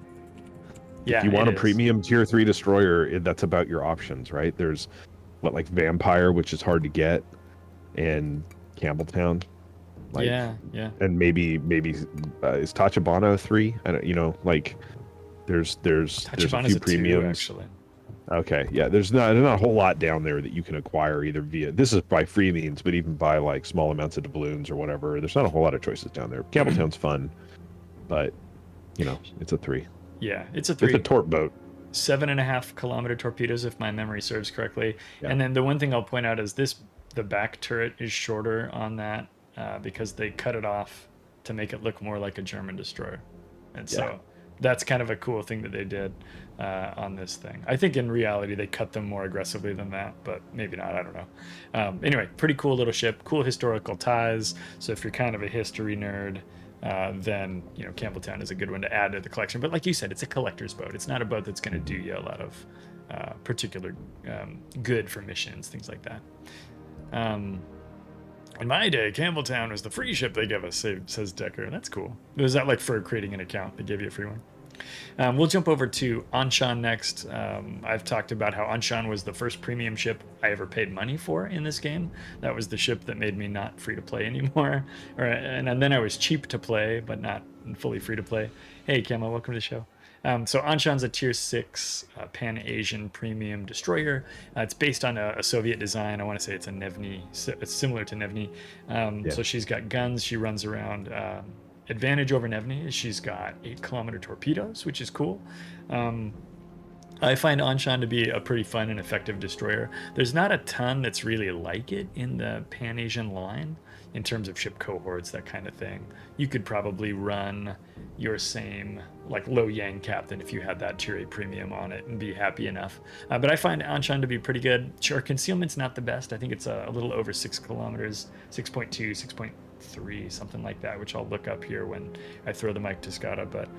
Yeah, if you want a premium tier 3 destroyer, that's about your options, right? There's like Vampire, which is hard to get, and Campbelltown. Like, and maybe is Tachibana 3? I don't, there's a few premiums. Actually. Okay, yeah, there's not a whole lot down there that you can acquire either via, this is by free means, but even by like small amounts of doubloons or whatever. There's not a whole lot of choices down there. Campbelltown's fun, but it's a 3. Yeah, it's a 3. It's a torp boat. 7.5 kilometer torpedoes, if my memory serves correctly. Yeah. And then the one thing I'll point out is the back turret is shorter on that because they cut it off to make it look more like a German destroyer. And so that's kind of a cool thing that they did on this thing. I think in reality they cut them more aggressively than that, but maybe not. I don't know. Anyway, pretty cool little ship, cool historical ties. So if you're kind of a history nerd, then Campbelltown is a good one to add to the collection. But like you said, it's a collector's boat. It's not a boat that's going to do you a lot of particular good for missions, things like that. In my day, Campbelltown was the free ship they gave us, says Decker. That's cool. Was that like for creating an account? They gave you a free one? We'll jump over to Anshan next. I've talked about how Anshan was the first premium ship I ever paid money for in this game. That was the ship that made me not free to play anymore. And then I was cheap to play, but not fully free to play. Hey, Camo, welcome to the show. So Anshan's a tier 6 Pan-Asian premium destroyer. It's based on a Soviet design. I want to say it's a Nevny. It's similar to Nevny. So she's got guns. She runs around. Advantage over Nevny is she's got 8-kilometer torpedoes, which is cool. I find Anshan to be a pretty fun and effective destroyer. There's not a ton that's really like it in the Pan-Asian line in terms of ship cohorts, that kind of thing. You could probably run your same like low yang captain if you had that tier 8 premium on it and be happy enough. But I find Anshan to be pretty good. Sure, concealment's not the best. I think it's a little over 6 kilometers, 6.2, 6.3, something like that, which I'll look up here when I throw the mic to Skada. But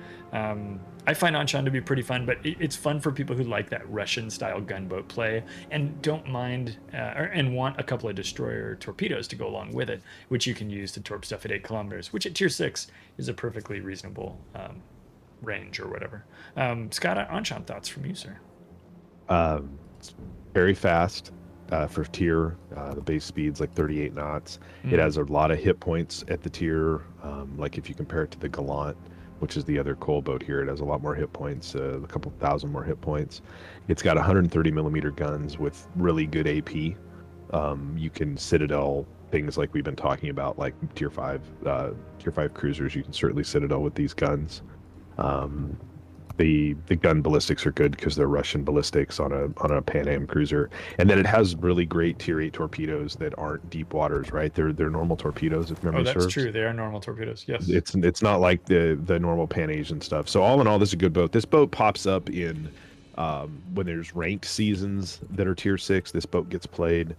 I find Anshan to be pretty fun, but it's fun for people who like that Russian style gunboat play and don't mind and want a couple of destroyer torpedoes to go along with it, which you can use to torp stuff at 8 kilometers, which at tier 6 is a perfectly reasonable range or whatever. Skada, Anshan, thoughts from you, sir? Very fast for tier. The base speed's like 38 knots. It has a lot of hit points at the tier. Like if you compare it to the Gallant, which is the other coal boat here, it has a lot more hit points, a couple thousand more hit points. It's got 130 millimeter guns with really good AP. You can citadel things like we've been talking about, like tier 5 cruisers. You can certainly citadel with these guns. The gun ballistics are good because they're Russian ballistics on a Pan Am cruiser, and then it has really great tier 8 torpedoes that aren't deep waters, right? They're normal torpedoes, if memory serves. Oh, that's true. They are normal torpedoes. Yes. It's not like the normal Pan Asian stuff. So all in all, this is a good boat. This boat pops up in when there's ranked seasons that are tier 6. This boat gets played.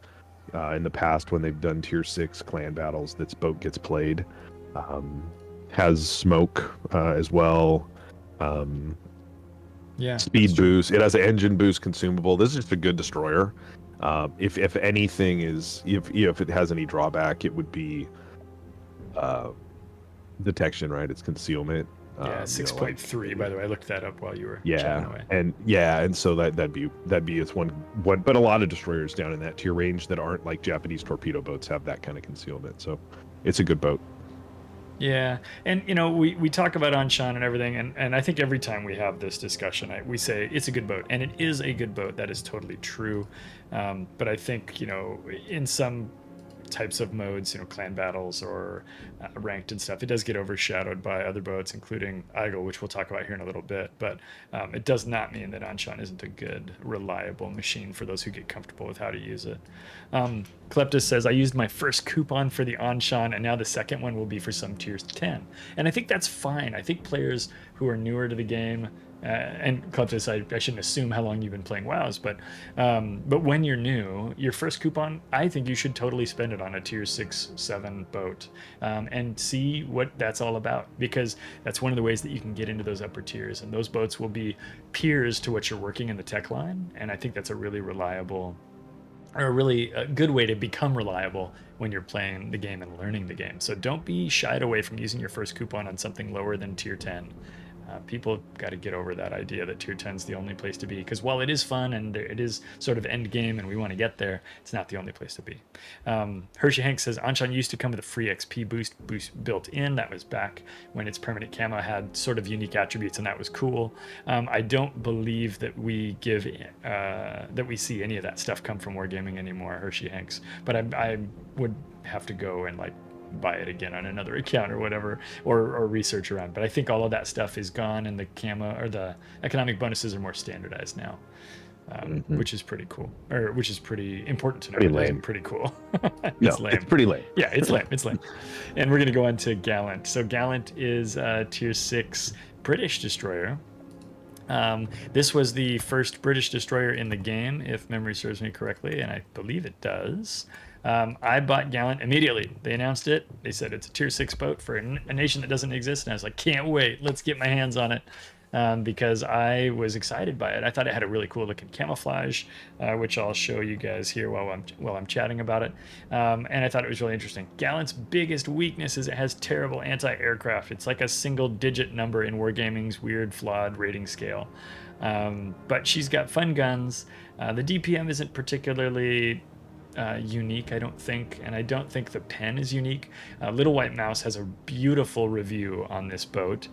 In the past, when they've done tier 6 clan battles, this boat gets played. Has smoke as well. Yeah, speed boost. It has an engine boost consumable. This is just a good destroyer. If anything is, if it has any drawback, it would be detection, right? It's concealment. Yeah, 6.3. By the way, I looked that up while you were chatting away. And so that'd be its one. But a lot of destroyers down in that tier range that aren't like Japanese torpedo boats have that kind of concealment. So it's a good boat. Yeah, and we talk about Anshan and everything, and I think every time we have this discussion, we say it's a good boat, and it is a good boat. That is totally true. But I think in some types of modes, clan battles or ranked and stuff, it does get overshadowed by other boats, including Aigle, which we'll talk about here in a little bit. But it does not mean that Anshan isn't a good, reliable machine for those who get comfortable with how to use it. Kleptus says, I used my first coupon for the Anshan, and now the second one will be for some tier 10. And I think that's fine. I think players who are newer to the game, and Kleptus, I shouldn't assume how long you've been playing WoWs, but when you're new, your first coupon, I think you should totally spend it on a tier 6, 7 boat and see what that's all about, because that's one of the ways that you can get into those upper tiers, and those boats will be peers to what you're working in the tech line, and I think that's a really reliable, or a really good way to become reliable when you're playing the game and learning the game. So don't be shied away from using your first coupon on something lower than tier 10. People got to get over that idea that tier 10 is the only place to be, because while it is fun and it is sort of end game and we want to get there, it's not the only place to be. Hershey Hank says Anshan used to come with a free XP boost built in. That was back when its permanent camo had sort of unique attributes, and that was cool. I don't believe that we see any of that stuff come from Wargaming anymore, Hershey Hanks, but I would have to go and buy it again on another account or whatever, or research around. But I think all of that stuff is gone, and the camo or the economic bonuses are more standardized now, which is pretty cool, or which is pretty important to know. Pretty lame. Pretty cool. It's lame. It's pretty lame. Yeah, it's lame. It's lame. And we're gonna go on to Gallant. So Gallant is a tier 6 British destroyer. This was the first British destroyer in the game, if memory serves me correctly, and I believe it does. I bought Gallant immediately. They announced it. They said it's a tier 6 boat for a nation that doesn't exist, and I was like, can't wait. Let's get my hands on it. because I was excited by it. I thought it had a really cool looking camouflage, which I'll show you guys here while I'm chatting about it. And I thought it was really interesting. Gallant's biggest weakness is it has terrible anti-aircraft. It's like a single-digit number in Wargaming's weird, flawed rating scale. But she's got fun guns. The DPM isn't particularly unique, I don't think, and I don't think the pen is unique. Little White Mouse has a beautiful review on this boat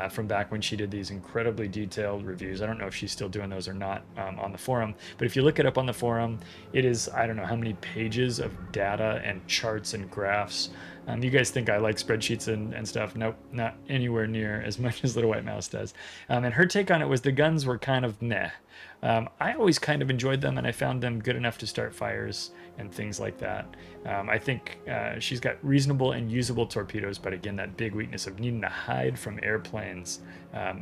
from back when she did these incredibly detailed reviews. I don't know if she's still doing those or not on the forum, but if you look it up on the forum, it is, I don't know how many pages of data and charts and graphs. You guys think I like spreadsheets and stuff? Nope, not anywhere near as much as Little White Mouse does. And her take on it was the guns were kind of meh. I always kind of enjoyed them, and I found them good enough to start fires and things like that. I think she's got reasonable and usable torpedoes, but again, that big weakness of needing to hide from airplanes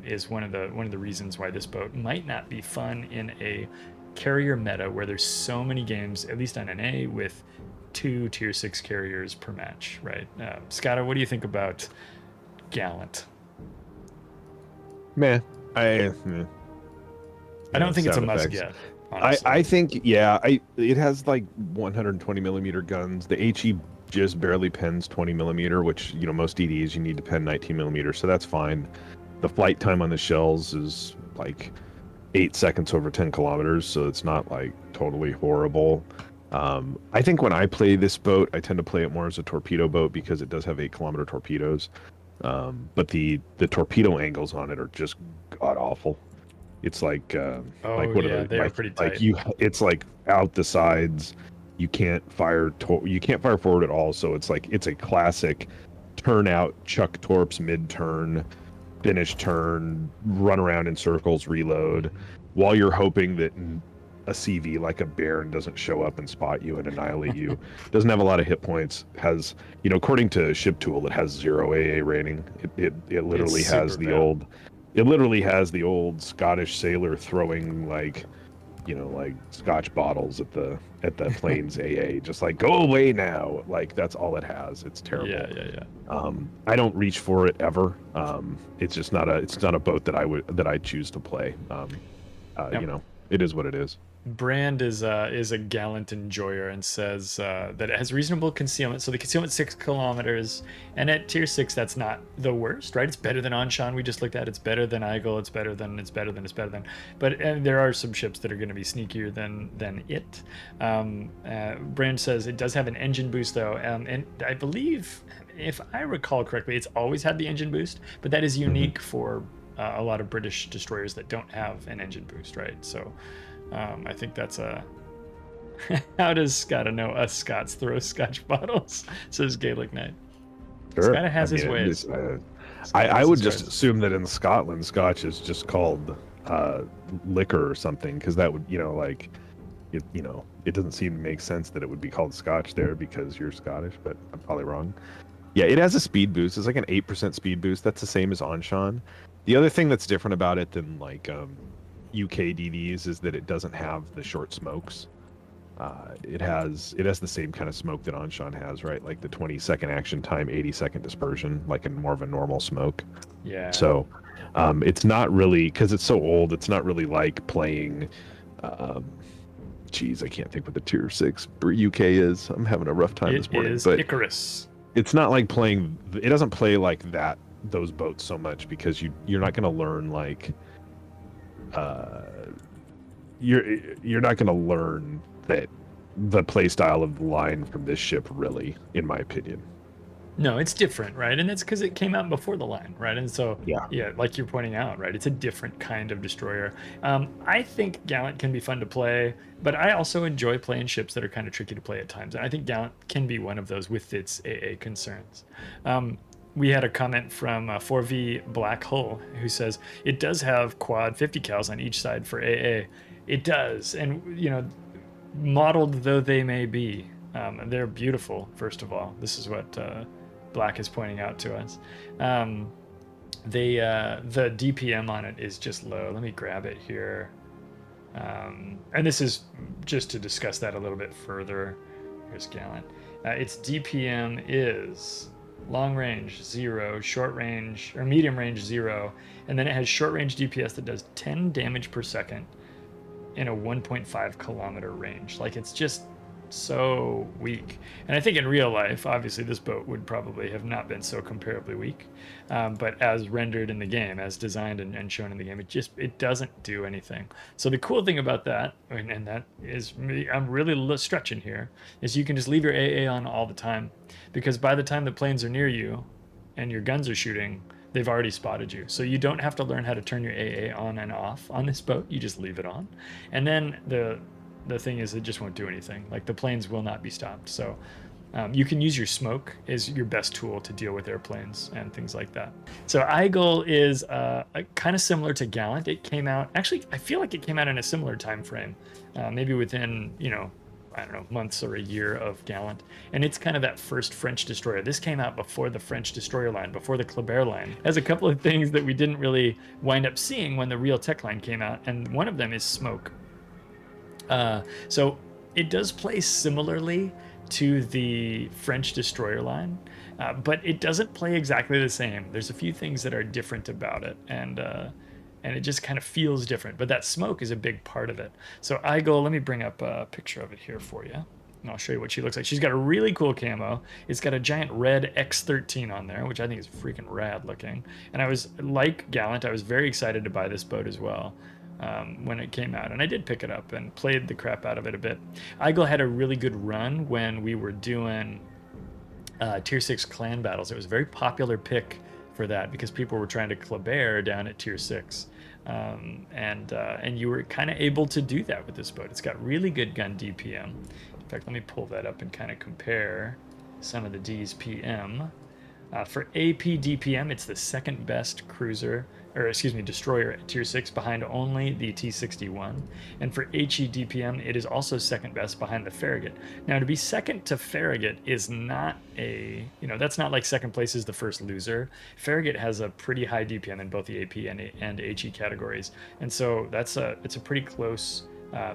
is one of the reasons why this boat might not be fun in a carrier meta where there's so many games, at least on an A, with 2 tier 6 carriers per match, right? Skada, what do you think about Gallant? Meh. I don't think it's a must get. Honestly. I think, yeah, it has like 120 millimeter guns. The HE just barely pens 20 millimeter, which, you know, most DDs you need to pen 19 millimeter, so that's fine. The flight time on the shells is like 8 seconds over 10 kilometers, so it's not like totally horrible. I think when I play this boat, I tend to play it more as a torpedo boat because it does have 8-kilometer torpedoes. But the torpedo angles on it are just god awful. It's like what yeah, they are pretty tight. It's like out the sides. You can't fire forward at all. So it's a classic turn out, chuck torps mid turn, finish turn, run around in circles, reload, while you're hoping that a CV like a Baron doesn't show up and spot you and annihilate you. Doesn't have a lot of hit points. Has, you know, according to Ship Tool, it has 0 AA rating. It literally has the old. It literally has the old Scottish sailor throwing like Scotch bottles at the plane's AA, just like, go away now. Like, that's all it has. It's terrible. Yeah. I don't reach for it ever. It's just not a boat that I choose to play. Yep. You know, it is what it is. Brand is a Gallant enjoyer and says that it has reasonable concealment. So the concealment 6 kilometers, and at tier 6, that's not the worst, right? It's better than Anshan. We just looked at. It's better than Aigle. It's better than. But there are some ships that are going to be sneakier than it. Brand says it does have an engine boost though, and I believe, if I recall correctly, it's always had the engine boost, but that is unique for a lot of British destroyers that don't have an engine boost, right? So. I think that's a. How does Skada know us Scots throw Scotch bottles? Says Gaelic Knight. Sure. Skada has his ways. I would just assume that in Scotland, Scotch is just called liquor or something, because that would, it doesn't seem to make sense that it would be called Scotch there because you're Scottish, but I'm probably wrong. Yeah, it has a speed boost. It's like an 8% speed boost. That's the same as Anshan. The other thing that's different about it than like UK DDs is that it doesn't have the short smokes. It has the same kind of smoke that Anshan has, right? Like the 20-second action time, 80-second dispersion, like in more of a normal smoke. Yeah. So it's not really, because it's so old, it's not really like playing I can't think what the tier 6 UK is. I'm having a rough time this morning. It is but Icarus. It's not like playing, it doesn't play like that, those boats so much, because you're not going to learn like you're not going to learn that the play style of the line from this ship, really, in my opinion. No, it's different, right? And it's because it came out before the line, right? And so, yeah, like you're pointing out, right? It's a different kind of destroyer. I think Gallant can be fun to play, but I also enjoy playing ships that are kind of tricky to play at times. And I think Gallant can be one of those with its AA concerns. We had a comment from 4V Black Hull who says it does have quad 50 cals on each side for AA. It does, and modeled though they may be, they're beautiful. First of all, this is what Black is pointing out to us. The DPM on it is just low. Let me grab it here, and this is just to discuss that a little bit further. Here's Gallant. Its DPM is long range 0, short range or medium range 0, and then it has short range DPS that does 10 damage per second in a 1.5 kilometer range. Like, it's just so weak. And I think in real life, obviously, this boat would probably have not been so comparably weak. But as rendered in the game, as designed and shown in the game, it doesn't do anything. So the cool thing about that, and that is me, I'm really stretching here, is you can just leave your AA on all the time, because by the time the planes are near you and your guns are shooting, they've already spotted you. So you don't have to learn how to turn your AA on and off on this boat. You just leave it on. And then the thing is, it just won't do anything. Like, the planes will not be stopped. So you can use your smoke as your best tool to deal with airplanes and things like that. So Aigle is kind of similar to Gallant. It came out, actually, I feel like it came out in a similar time frame, maybe within, I don't know, months or a year of Gallant. And it's kind of that first French destroyer. This came out before the French destroyer line, before the Kleber line. It has a couple of things that we didn't really wind up seeing when the real tech line came out, and one of them is smoke. So it does play similarly to the French destroyer line, but it doesn't play exactly the same. There's a few things that are different about it, and it just kind of feels different. But that smoke is a big part of it. So Aigle, let me bring up a picture of it here for you, and I'll show you what she looks like. She's got a really cool camo. It's got a giant red X13 on there, which I think is freaking rad looking. And I was, like Gallant, I was very excited to buy this boat as well. When it came out, and I did pick it up and played the crap out of it a bit. Aigle had a really good run when we were doing tier 6 clan battles. It was a very popular pick for that because people were trying to Kleber down at tier 6, and you were kind of able to do that with this boat. It's got really good gun DPM. In fact, let me pull that up and kind of compare some of the D's PM. For AP DPM, it's the second best cruiser, or excuse me, destroyer at tier 6, behind only the T-61. And for HE DPM, it is also second best behind the Farragut. Now, to be second to Farragut is not that's not like second place is the first loser. Farragut has a pretty high DPM in both the AP and HE categories. And so it's a pretty close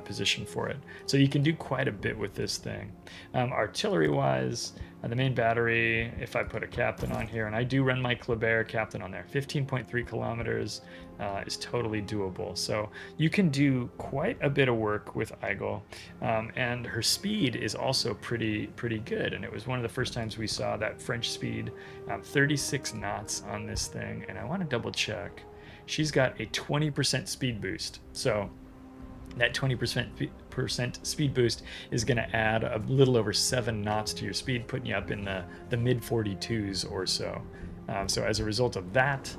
position for it. So you can do quite a bit with this thing. Artillery-wise, the main battery, if I put a captain on here, and I do run my Kleber captain on there, 15.3 kilometers is totally doable. So you can do quite a bit of work with Aigle, and her speed is also pretty good. And it was one of the first times we saw that French speed, 36 knots on this thing. And I want to double check. She's got a 20% speed boost. So that 20% speed boost is going to add a little over 7 knots to your speed, putting you up in the mid 42s or so. So as a result of that,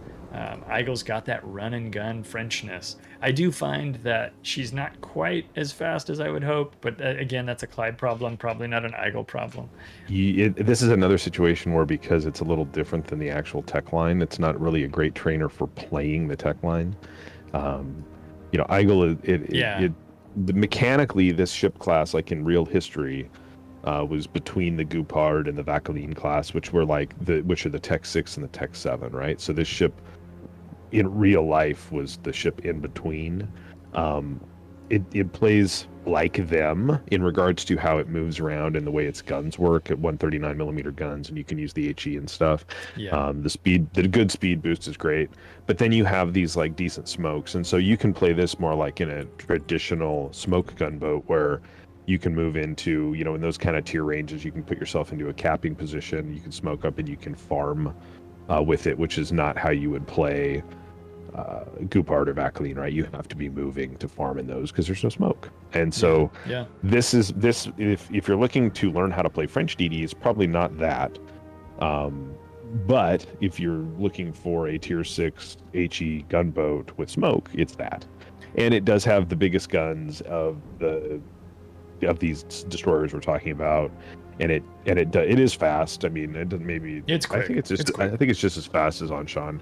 Aigle's got that run and gun Frenchness. I do find that she's not quite as fast as I would hope, but again, that's a Clyde problem, probably not an Aigle problem. This is another situation where, because it's a little different than the actual tech line, it's not really a great trainer for playing the tech line. Aigle, mechanically, this ship class, like in real history, was between the Gupard and the Vauquelin class, which are the Tech 6 and the Tech 7, right? So this ship, in real life, was the ship in between. It plays like them in regards to how it moves around and the way its guns work at 139 millimeter guns, and you can use the HE and stuff. Yeah. The good speed boost is great, but then you have these like decent smokes, and so you can play this more like in a traditional smoke gunboat where you can move into, in those kind of tier ranges, you can put yourself into a capping position, you can smoke up, and you can farm with it, which is not how you would play Gupard or Vauquelin, right? You have to be moving to farm in those because there's no smoke. And so this if you're looking to learn how to play French DD, it's probably not that. But if you're looking for a tier 6 HE gunboat with smoke, it's that. And it does have the biggest guns of these destroyers we're talking about. And it is fast. I mean, it's quick. I think it's just as fast as Anshan,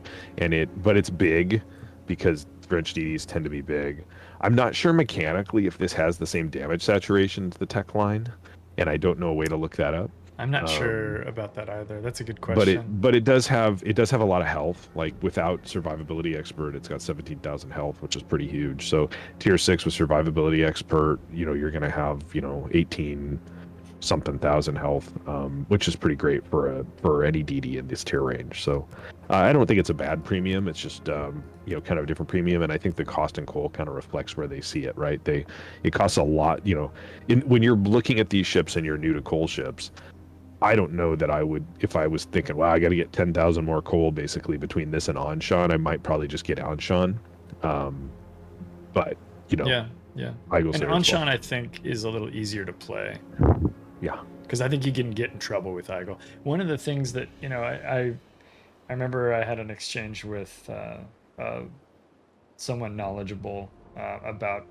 but it's big because French DDs tend to be big. I'm not sure mechanically if this has the same damage saturation as the tech line, and I don't know a way to look that up. I'm not sure about that either. That's a good question. But it does have a lot of health. Like, without survivability expert, it's got 17,000 health, which is pretty huge. So tier 6 with survivability expert, you're gonna have 18. something thousand health, which is pretty great for any DD in this tier range. So I don't think it's a bad premium. It's just kind of a different premium, and I think the cost in coal kind of reflects where they see it. Right? It costs a lot. When you're looking at these ships and you're new to coal ships, I don't know that I would, if I was thinking, wow, I got to get 10,000 more coal basically between this and Anshan, I might probably just get Anshan. But Yeah. Aigle's And there as well. Anshan, I think, is a little easier to play. Yeah. Because I think you can get in trouble with Aigle. One of the things that, I remember I had an exchange with someone knowledgeable about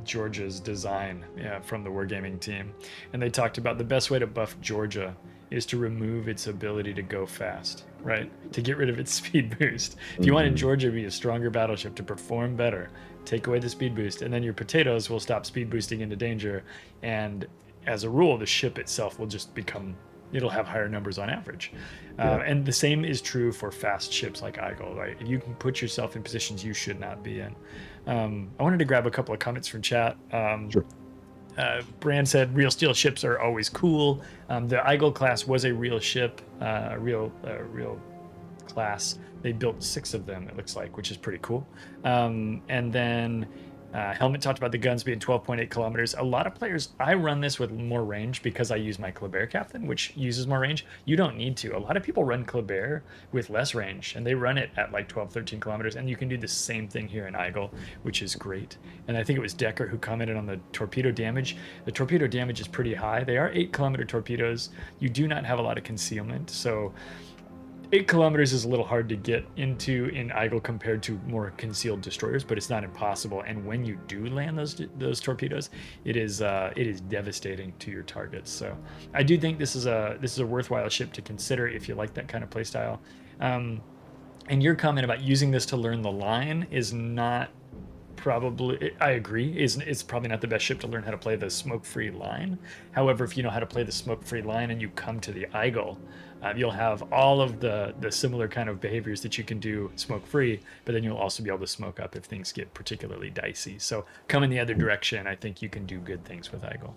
Georgia's design from the Wargaming team. And they talked about the best way to buff Georgia is to remove its ability to go fast, right? To get rid of its speed boost. If you wanted Georgia to be a stronger battleship, to perform better, take away the speed boost, and then your potatoes will stop speed boosting into danger. And as a rule, the ship itself will just it'll have higher numbers on average. And the same is true for fast ships like Aigle, right? You can put yourself in positions you should not be in. I wanted to grab a couple of comments from chat. Sure. Brand said real steel ships are always cool. The Aigle class was a real ship, a real class. They built 6 of them, it looks like, which is pretty cool. And then Helmet talked about the guns being 12.8 kilometers. A lot of players, I run this with more range because I use my Kleber Captain, which uses more range. You don't need to. A lot of people run Kleber with less range, and they run it at like 12, 13 kilometers, and you can do the same thing here in Aigle, which is great. And I think it was Decker who commented on the torpedo damage. The torpedo damage is pretty high. They are 8-kilometer torpedoes. You do not have a lot of concealment, so 8 kilometers is a little hard to get into in Aigle compared to more concealed destroyers, but it's not impossible. And when you do land those torpedoes, it is devastating to your targets. So I do think this is a worthwhile ship to consider if you like that kind of playstyle. And your comment about using this to learn the line is not probably, I agree, it's probably not the best ship to learn how to play the smoke-free line. However, if you know how to play the smoke-free line and you come to the Aigle, you'll have all of the similar kind of behaviors that you can do smoke-free, but then you'll also be able to smoke up if things get particularly dicey. So come in the other direction, I think you can do good things with Aigle.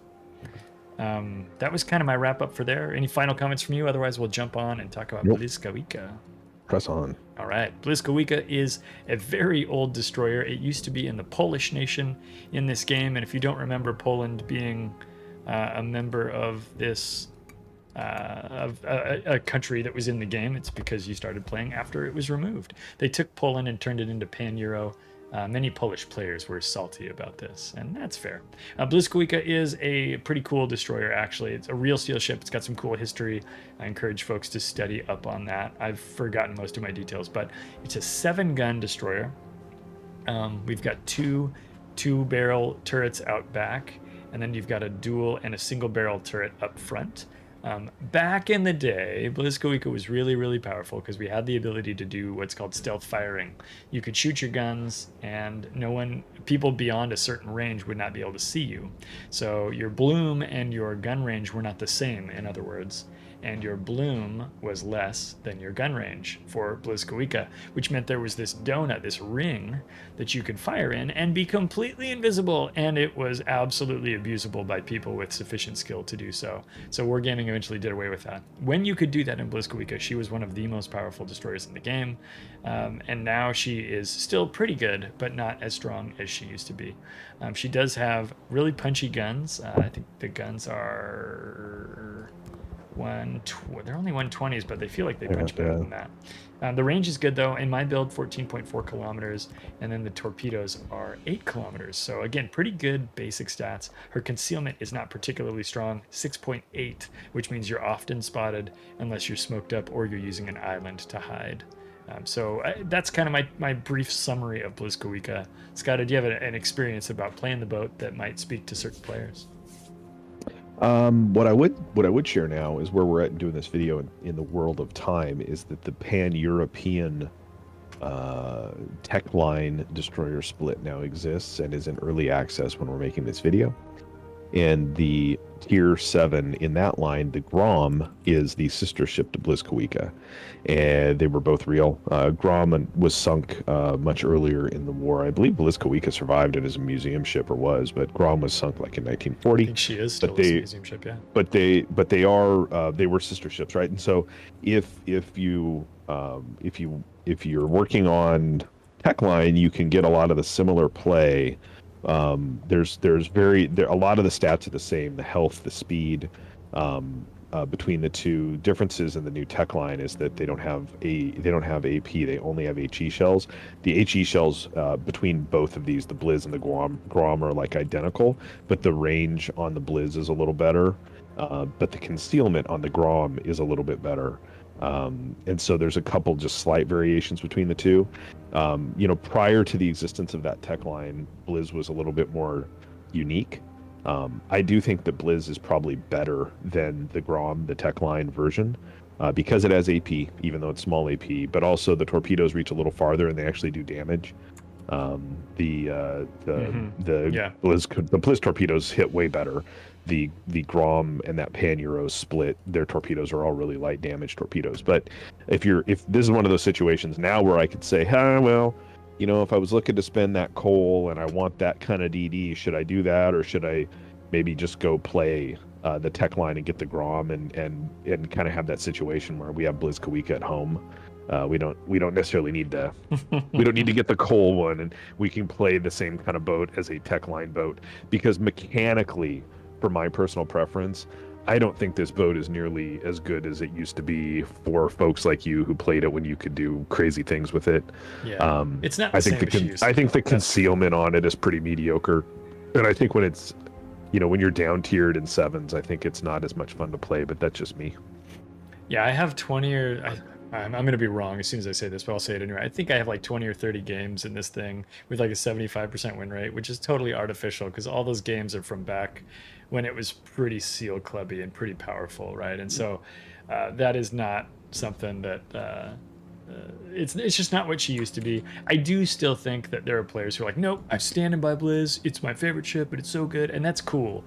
That was kind of my wrap-up for there. Any final comments from you? Otherwise, we'll jump on and talk about Blyzkawica. Press on. All right. Blyzkawica is a very old destroyer. It used to be in the Polish nation in this game, and if you don't remember Poland being a member of this of a country that was in the game, it's because you started playing after it was removed. They took Poland and turned it into Pan-Euro. Many Polish players were salty about this, and that's fair. Blyzkawica is a pretty cool destroyer, actually. It's a real steel ship. It's got some cool history. I encourage folks to study up on that. I've forgotten most of my details, but it's a 7-gun destroyer. We've got two barrel turrets out back, and then you've got a dual and a single barrel turret up front. Back in the day, Blyzkawica was really, really powerful because we had the ability to do what's called stealth firing. You could shoot your guns and people beyond a certain range would not be able to see you. So your bloom and your gun range were not the same, in other words. And your bloom was less than your gun range for Blyzkawica, which meant there was this donut, this ring that you could fire in and be completely invisible, and it was absolutely abusable by people with sufficient skill to do so. So Wargaming eventually did away with that. When you could do that in Blyzkawica, she was one of the most powerful destroyers in the game, and now she is still pretty good, but not as strong as she used to be. She does have really punchy guns. I think the guns are... they're only 120s, but they feel like they punch better than that. The range is good, though. In my build, 14.4 kilometers, and then the torpedoes are 8 kilometers. So again, pretty good basic stats. Her concealment is not particularly strong, 6.8, which means you're often spotted unless you're smoked up or you're using an island to hide. So that's kind of my brief summary of Blyzkawica. Skada, do you have an experience about playing the boat that might speak to certain players? What I would share now is where we're at doing this video in the world of time is that the pan-European tech line destroyer split now exists and is in early access when we're making this video. And the tier 7 in that line, the Grom, is the sister ship to Blyzkawica, and they were both real. Grom was sunk much earlier in the war. I believe Blyzkawica survived it as a museum ship, or was, but Grom was sunk like in I 1940. think she is still a museum ship, yeah. But they were sister ships, right? And so if you're working on Techline, you can get a lot of the similar play. There's a lot of the stats are the same. The health, the speed, between the two differences in the new tech line is that they don't have AP. They only have HE shells. The HE shells between both of these, the Blizz and the Grom, are like identical, but the range on the Blizz is a little better. But the concealment on the Grom is a little bit better. And so there's a couple just slight variations between the two. Prior to the existence of that tech line, Blizz was a little bit more unique. I do think that Blizz is probably better than the Grom, the tech line version, because it has AP, even though it's small AP, but also the torpedoes reach a little farther and they actually do damage. The Blizz torpedoes hit way better. The Grom and that Pan-Euro split, their torpedoes are all really light damage torpedoes. But if this is one of those situations now where I could say, if I was looking to spend that coal and I want that kind of DD, should I do that, or should I maybe just go play the tech line and get the Grom and kind of have that situation where we have Blyzkawica at home? We don't necessarily need to get the coal one, and we can play the same kind of boat as a tech line boat, because mechanically, for my personal preference, I don't think this boat is nearly as good as it used to be for folks like you who played it when you could do crazy things with it. Yeah, it's not. I think the concealment on it is pretty mediocre, and I think when it's, when you're down tiered in 7s, I think it's not as much fun to play. But that's just me. Yeah, I have 20 or I'm going to be wrong as soon as I say this, but I'll say it anyway. I think I have like 20 or 30 games in this thing with like a 75% win rate, which is totally artificial because all those games are from back when it was pretty seal clubby and pretty powerful, right? And so that is not something that it's just not what she used to be. I do still think that there are players who are like, nope, I'm standing by Blizz. It's my favorite ship, but it's so good, and that's cool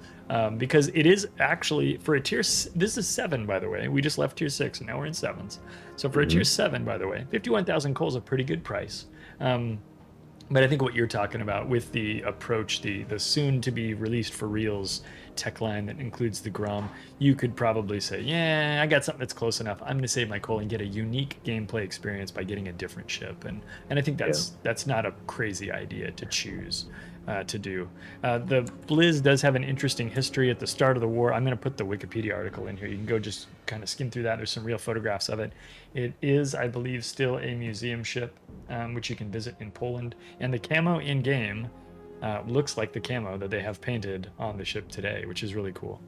because it is actually for a tier. This is 7, by the way. We just left tier 6, and now we're in 7s. So for a tier 7, by the way, 51,000 coal is a pretty good price. But I think what you're talking about with the approach, the soon to be released for reals tech line that includes the Grom, you could probably say, yeah, I got something that's close enough. I'm going to save my coal and get a unique gameplay experience by getting a different ship. And I think that's not a crazy idea to choose to do. The Blizz does have an interesting history at the start of the war. I'm going to put the Wikipedia article in here. You can go just kind of skim through that. There's some real photographs of it. It is, I believe, still a museum ship, which you can visit in Poland. And the camo in-game looks like the camo that they have painted on the ship today, which is really cool.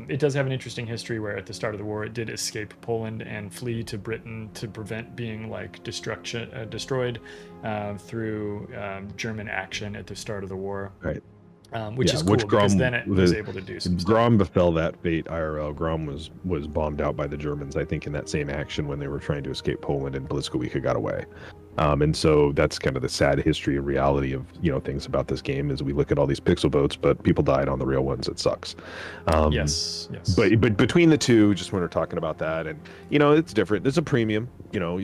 It does have an interesting history where at the start of the war it did escape Poland and flee to Britain to prevent being like destroyed through German action at the start of the war. Right. Which is cool because then it was able to do some stuff. Grom befell that fate IRL. Grom was bombed out by the Germans, I think, in that same action when they were trying to escape Poland, and Blyzkawica got away. And so that's kind of the sad history and reality of things about this game is we look at all these pixel boats, but people died on the real ones. It sucks. Yes. But between the two, just when we're talking about that, and it's different. There's a premium.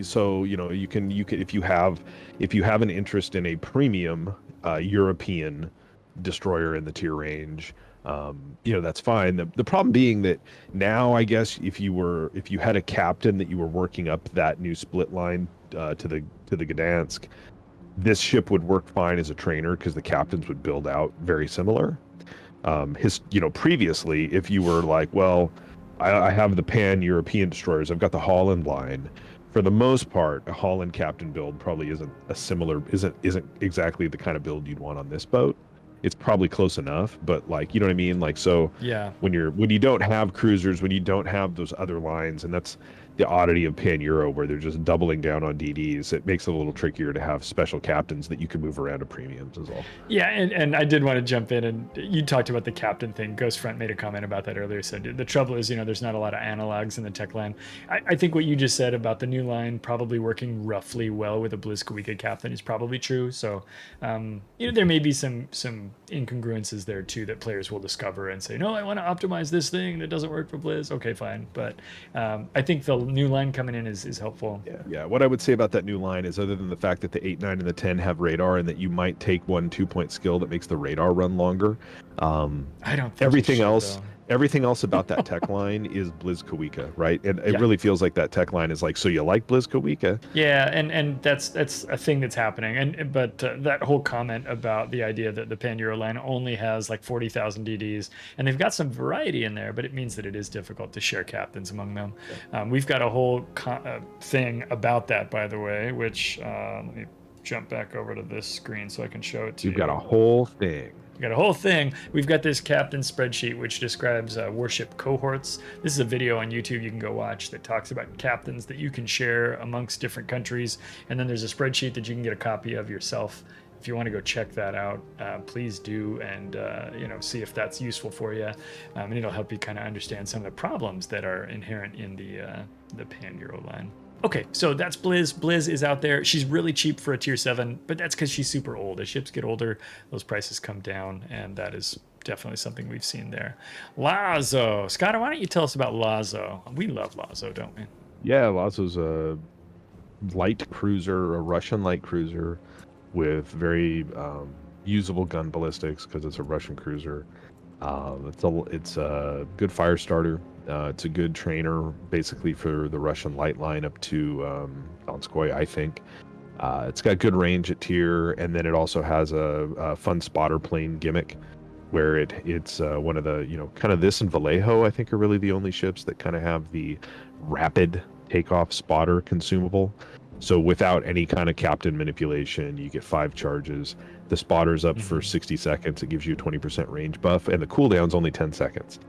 So you can if you have an interest in a premium European destroyer in the tier range, that's fine. The problem being that now, I guess, if you had a captain that you were working up that new split line to the Gdansk, this ship would work fine as a trainer because the captains would build out very similar. Previously, if you were like, well, I have the pan-European destroyers, I've got the Holland line. For the most part, a Holland captain build probably isn't exactly the kind of build you'd want on this boat. It's probably close enough, but you know what I mean? So yeah, when you don't have cruisers, when you don't have those other lines, and that's the oddity of Pan-Euro where they're just doubling down on DDs. It makes it a little trickier to have special captains that you can move around to premiums is all. Yeah, and I did want to jump in, and you talked about the captain thing. Ghost Front made a comment about that earlier. Said the trouble is, there's not a lot of analogs in the tech line. I think what you just said about the new line probably working roughly well with a Blyzkawica captain is probably true. So, there may be some incongruences there too that players will discover and say, no, I want to optimize this thing that doesn't work for Blizz. Okay, fine, but I think the new line coming in is helpful. Yeah. What I would say about that new line is, other than the fact that the 8, 9, and the 10 have radar, and that you might take 1 2-point skill that makes the radar run longer. I don't think everything else. Though. Everything else about that tech line is Blyzkawica, right? And it really feels like that tech line is like, so you like Blyzkawica? Yeah, and that's a thing that's happening. But that whole comment about the idea that the Pan-Euro line only has like 40,000 DDs, and they've got some variety in there, but it means that it is difficult to share captains among them. We've got a whole thing about that, by the way, which let me jump back over to this screen so I can show it to you. You've got a whole thing. Got a whole thing. We've got this captain spreadsheet which describes warship cohorts. This is a video on YouTube you can go watch that talks about captains that you can share amongst different countries, and then there's a spreadsheet that you can get a copy of yourself. If you want to go check that out, please do, and see if that's useful for you, and it'll help you kind of understand some of the problems that are inherent in the Pan-Euro line. Okay, so that's Blizz. Blizz is out there. She's really cheap for a tier 7, but that's because she's super old. As ships get older, those prices come down, and that is definitely something we've seen there. Lazo. Skada, why don't you tell us about Lazo? We love Lazo, don't we? Yeah, Lazo's a light cruiser, a Russian light cruiser with very usable gun ballistics because it's a Russian cruiser. It's a good fire starter. It's a good trainer, basically, for the Russian light line up to Donskoy, I think. It's got good range at tier, and then it also has a fun spotter plane gimmick, where it's one of the, kind of this and Vallejo, I think, are really the only ships that kind of have the rapid takeoff spotter consumable. So without any kind of captain manipulation, you get 5 charges. The spotter's up for 60 seconds. It gives you a 20% range buff, and the cooldown's only 10 seconds.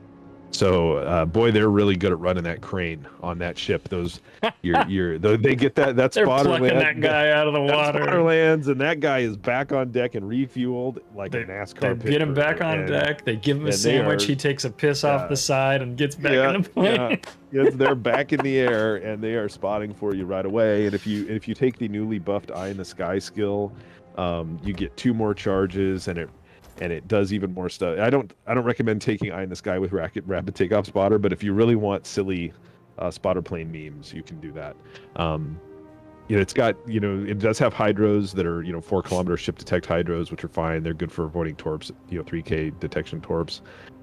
So, boy, they're really good at running that crane on that ship. They get that They're spotter plucking that guy out of the water. Spotter lands, and that guy is back on deck and refueled like a NASCAR. They get him back on deck. They give him a sandwich. He takes a piss off the side and gets back in the plane. They're back in the air, and they are spotting for you right away. And if you take the newly buffed Eye in the Sky skill, you get 2 more charges, and it does even more stuff. I don't recommend taking Eye in the Sky with rapid takeoff spotter, but if you really want silly spotter plane memes, you can do that. It's got, it does have hydros that are 4 kilometer ship detect hydros, which are fine. They're good for avoiding torps, 3K detection torps.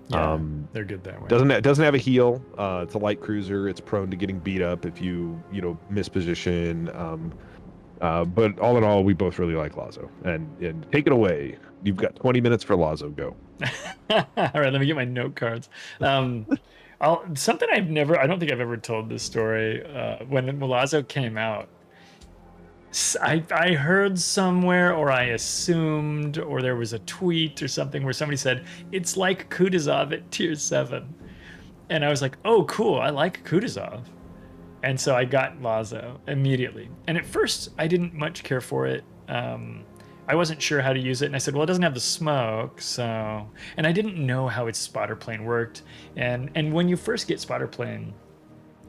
Yeah, they're good that way. Doesn't have a heal. It's a light cruiser. It's prone to getting beat up if you miss position. But all in all, we both really like Lazo. And take it away. You've got 20 minutes for Lazo. Go. All right, let me get my note cards. Something I don't think I've ever told this story. When Lazo came out, I heard somewhere, or I assumed, or there was a tweet or something where somebody said, it's like Kutuzov at tier 7. And I was like, oh, cool, I like Kutuzov. And so I got Lazo immediately. And at first, I didn't much care for it. I wasn't sure how to use it. And I said, well, it doesn't have the smoke. And I didn't know how its spotter plane worked. And when you first get spotter plane,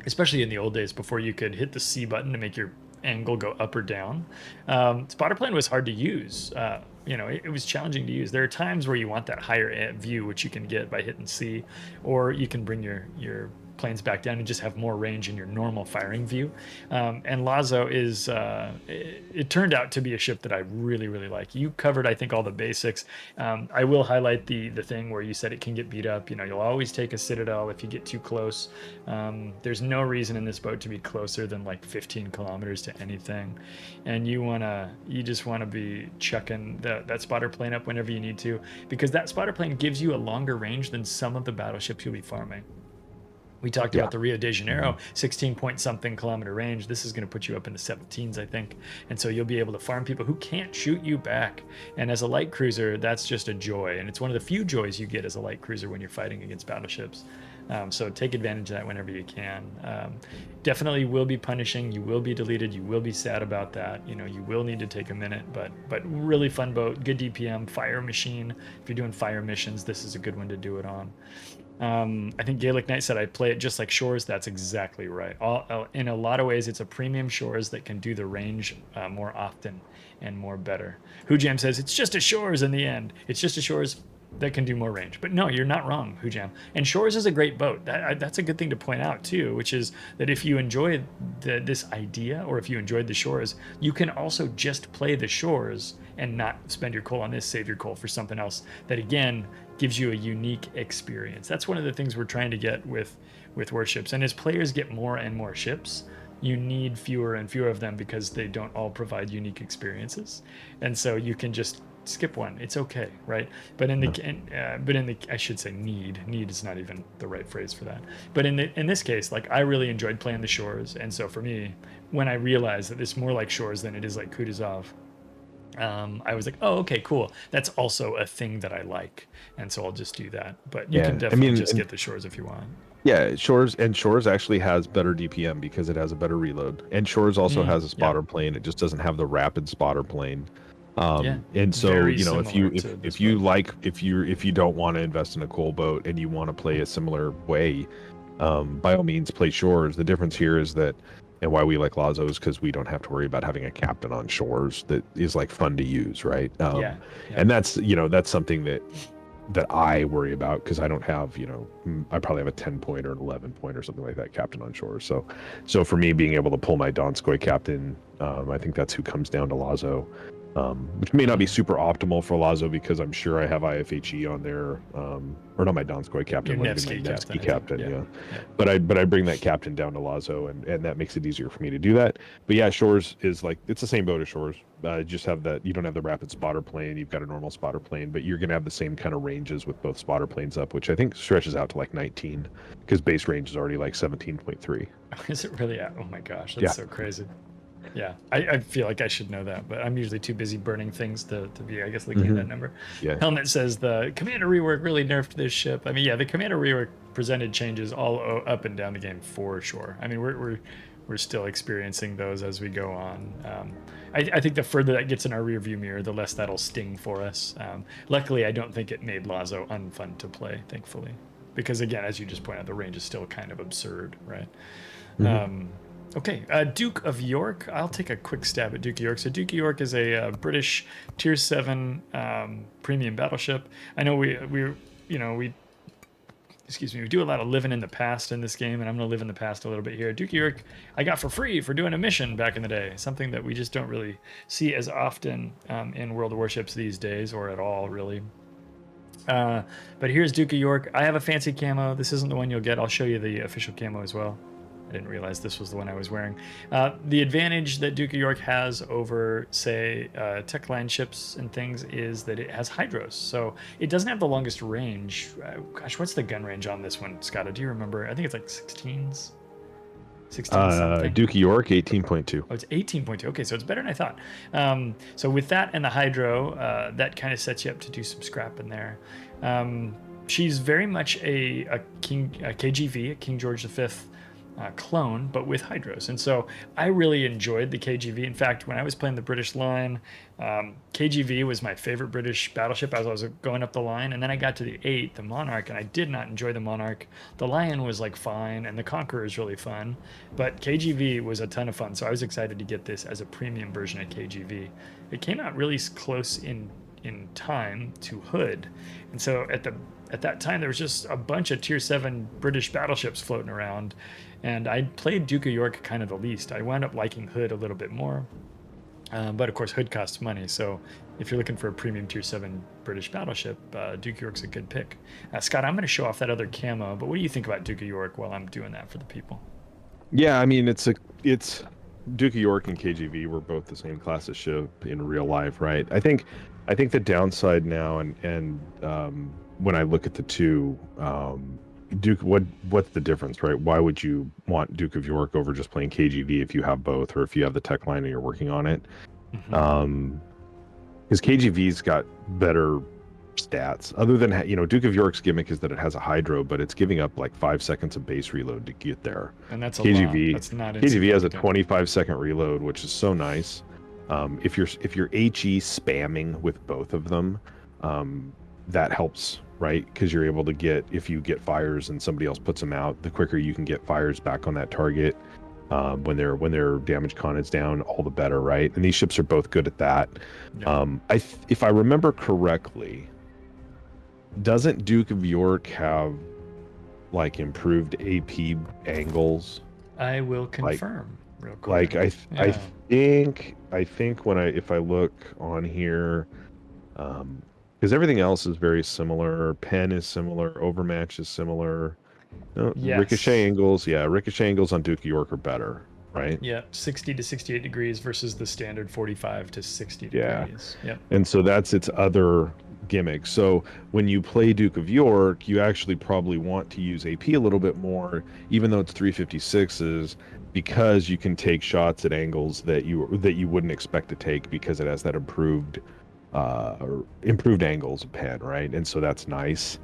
especially in the old days before you could hit the C button to make your angle go up or down, spotter plane was hard to use. It was challenging to use. There are times where you want that higher view, which you can get by hitting C, or you can bring your planes back down and just have more range in your normal firing view. And Lazo is, it turned out to be a ship that I really, really like. You covered, I think, all the basics. I will highlight the thing where you said it can get beat up. You'll always take a Citadel if you get too close. There's no reason in this boat to be closer than like 15 kilometers to anything. And you just want to be chucking that spotter plane up whenever you need to, because that spotter plane gives you a longer range than some of the battleships you'll be farming. We talked about the Rio de Janeiro, 16-point-something kilometer range. This is going to put you up in the 17s, I think. And so you'll be able to farm people who can't shoot you back. And as a light cruiser, that's just a joy. And it's one of the few joys you get as a light cruiser when you're fighting against battleships. So take advantage of that whenever you can. Definitely will be punishing. You will be deleted. You will be sad about that. You will need to take a minute, but really fun boat, good DPM, fire machine. If you're doing fire missions, this is a good one to do it on. I think Gaelic Knight said I play it just like Shores. That's exactly right. In a lot of ways, it's a premium Shores that can do the range more often and more better. Hoojam says it's just a Shores in the end. It's just a Shores that can do more range. But no, you're not wrong, Hoojam. And Shores is a great boat. That's a good thing to point out too, which is that if you enjoy this idea, or if you enjoyed the Shores, you can also just play the Shores and not spend your coal on this, save your coal for something else that again gives you a unique experience. That's one of the things we're trying to get with warships. And as players get more and more ships, you need fewer and fewer of them because they don't all provide unique experiences. And so you can just skip one. It's okay, right? But in the I should say need is not even the right phrase for that. But in this case, like, I really enjoyed playing the Shores, and so for me, when I realized that it's more like Shores than it is like Kutuzov, I was like, oh, okay, cool. That's also a thing that I like, and so I'll just do that. But you can definitely just get the Shores if you want. Yeah, Shores actually has better DPM because it has a better reload, and Shores also has a spotter plane. It just doesn't have the rapid spotter plane. And so if you don't want to invest in a coal boat and you want to play a similar way, by all means play Shores. The difference here is that, and why we like Lazo, is because we don't have to worry about having a captain on Shores that is like fun to use, right? And that's something that I worry about, because I don't have, I probably have a 10 point or an 11 point or something like that captain on Shores. So for me, being able to pull my Donskoy captain, I think that's who comes down to Lazo. Which may not be super optimal for Lazo, because I'm sure I have IFHE on there, or not my Donskoy captain, my Nevsky captain, yeah. But I bring that captain down to Lazo, and that makes it easier for me to do that. But yeah, Shores is like, it's the same boat as Shores. Just have that, you don't have the rapid spotter plane, you've got a normal spotter plane, but you're gonna have the same kind of ranges with both spotter planes up, which I think stretches out to like 19, because base range is already like 17.3. Is it really? Oh my gosh, that's so crazy. Yeah, I feel like I should know that, but I'm usually too busy burning things to be, I guess, looking at that number. Yeah. Helmet says the commander rework really nerfed this ship. I mean, yeah, the commander rework presented changes all up and down the game for sure. I mean, we're still experiencing those as we go on. I think the further that gets in our rearview mirror, the less that'll sting for us. Luckily, I don't think it made Lazo unfun to play, thankfully, because again, as you just pointed out, the range is still kind of absurd, right? Okay, Duke of York. I'll take a quick stab at Duke of York. So Duke of York is a British Tier 7 premium battleship. I know we do a lot of living in the past in this game, and I'm going to live in the past a little bit here. Duke of York I got for free for doing a mission back in the day, something that we just don't really see as often in World of Warships these days, or at all, really. But here's Duke of York. I have a fancy camo. This isn't the one you'll get. I'll show you the official camo as well. I didn't realize this was the one I was wearing. The advantage that Duke of York has over, say, tech line ships and things is that it has hydros. So it doesn't have the longest range. Gosh, what's the gun range on this one, Skada? Do you remember? I think it's like 16s. 16 something. Duke of York, 18.2. Oh, it's 18.2. Okay, so it's better than I thought. So with that and the hydro, that kind of sets you up to do some scrap in there. She's very much a KGV, a King George V clone, but with hydros. And so I really enjoyed the KGV. In fact, when I was playing the British line, KGV was my favorite British battleship as I was going up the line. And then I got to the 8, the Monarch, and I did not enjoy the Monarch. The Lion was like fine, and the Conqueror is really fun, but KGV was a ton of fun. So I was excited to get this as a premium version of KGV. It came out really close in time to Hood, and so at that time there was just a bunch of Tier 7 British battleships floating around, and I played Duke of York kind of the least. I wound up liking Hood a little bit more, but of course Hood costs money, so if you're looking for a premium Tier 7 British battleship, Duke of York's a good pick. Scott, I'm going to show off that other camo, but what do you think about Duke of York while I'm doing that for the people? Yeah, I mean, it's Duke of York and KGV were both the same class of ship in real life, right? I think the downside now, and when I look at the two, Duke, what's the difference, right? Why would you want Duke of York over just playing KGV if you have both, or if you have the tech line and you're working on it? Because KGV's got better stats other than Duke of York's gimmick is that it has a hydro, but it's giving up like 5 seconds of base reload to get there. And that's a lot. KGV That's not KGV has a insignificant. 25-second reload, which is so nice. If you're HE spamming with both of them, that helps, right? Because you're able to get, if you get fires and somebody else puts them out, the quicker you can get fires back on that target. When their damage con is down, all the better, right? And these ships are both good at that. Yeah. If I remember correctly, doesn't Duke of York have like improved AP angles? I will confirm real quick. Like I think if I look on here, because everything else is very similar. Pen is similar. Overmatch is similar. No, Yes. Ricochet angles, ricochet angles on Duke of York are better, right? Yeah, 60 to 68 degrees versus the standard 45 to 60 Yeah. degrees. Yep. And so that's its other gimmick. So when you play Duke of York, you actually probably want to use AP a little bit more, even though it's 356s, because you can take shots at angles that you wouldn't expect to take because it has that improved angles of pen, right? And so that's nice.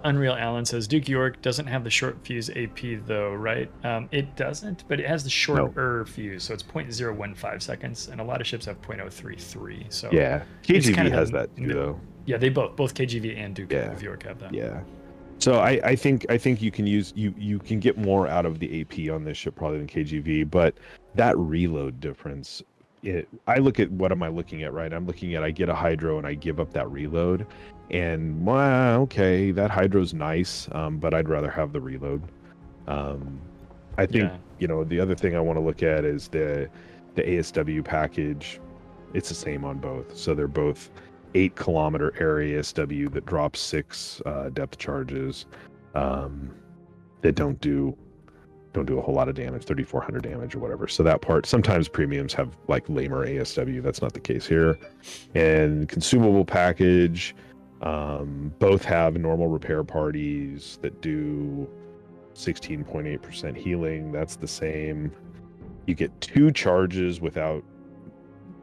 Unreal Allen says Duke York doesn't have the short fuse AP though, right? It doesn't, but it has the shorter fuse, so it's 0.015 seconds, and a lot of ships have 0.033. So yeah, KGV has that too, though. Yeah, they both KGV and Duke of York have that. Yeah. So I think you can you can get more out of the AP on this ship probably than KGV, but that reload difference. I look at what am I looking at, right? I'm looking at I get a hydro and I give up that reload. And well, okay, that hydro's nice, but I'd rather have the reload. I think the other thing I want to look at is the ASW package. It's the same on both, so they're both 8-kilometer area ASW that drops 6 depth charges that don't do a whole lot of damage, 3,400 damage or whatever. So that part, sometimes premiums have like lamer ASW. That's not the case here. And consumable package. Both have normal repair parties that do 16.8% healing. That's the same. You get 2 charges without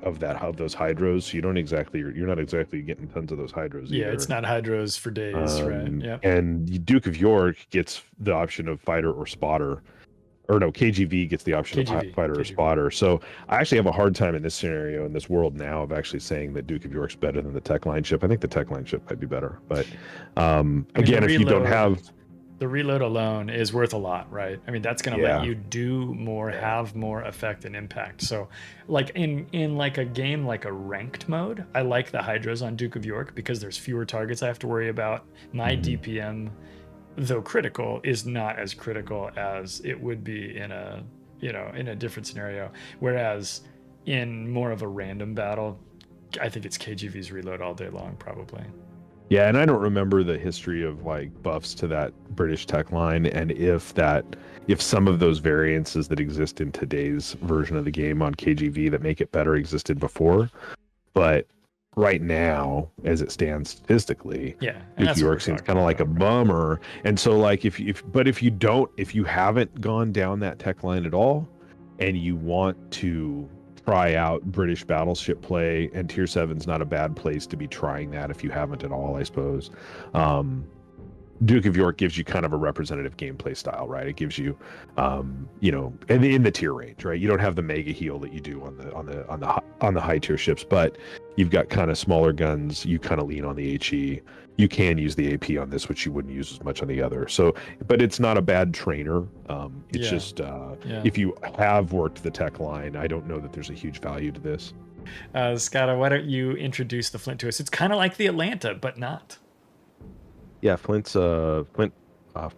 of those hydros, so you're not exactly getting tons of those hydros either. It's not hydros for days, right? Yeah. And Duke of York gets the option of fighter or spotter. Or no, KGV gets the option of fighter or spotter. So I actually have a hard time in this scenario, in this world now, of actually saying that Duke of York's better than the Tech Line ship. I think the Tech Line ship might be better. But again, if you don't have... The reload alone is worth a lot, right? I mean, that's going to let you do more, have more effect and impact. So like in like a game like a ranked mode, I like the hydros on Duke of York because there's fewer targets I have to worry about. My DPM, though critical, is not as critical as it would be in a in a different scenario. Whereas in more of a random battle, I think it's KGV's reload all day long, probably. Yeah, and I don't remember the history of like buffs to that British Tech Line, and if some of those variances that exist in today's version of the game on KGV that make it better existed before. But right now, as it stands statistically, Duke of York seems kind of like a bummer. And so like if you haven't gone down that Tech Line at all, and you want to try out British battleship play, and tier 7's not a bad place to be trying that if you haven't at all, I suppose. Duke of York gives you kind of a representative gameplay style, right? It gives you, in the tier range, right? You don't have the mega heal that you do on the high tier ships, but you've got kind of smaller guns. You kind of lean on the HE. You can use the AP on this, which you wouldn't use as much on the other. So, but it's not a bad trainer. It's just if you have worked the Tech Line, I don't know that there's a huge value to this. Skada, why don't you introduce the Flint to us? It's kind of like the Atlanta, but not. Yeah, Flint,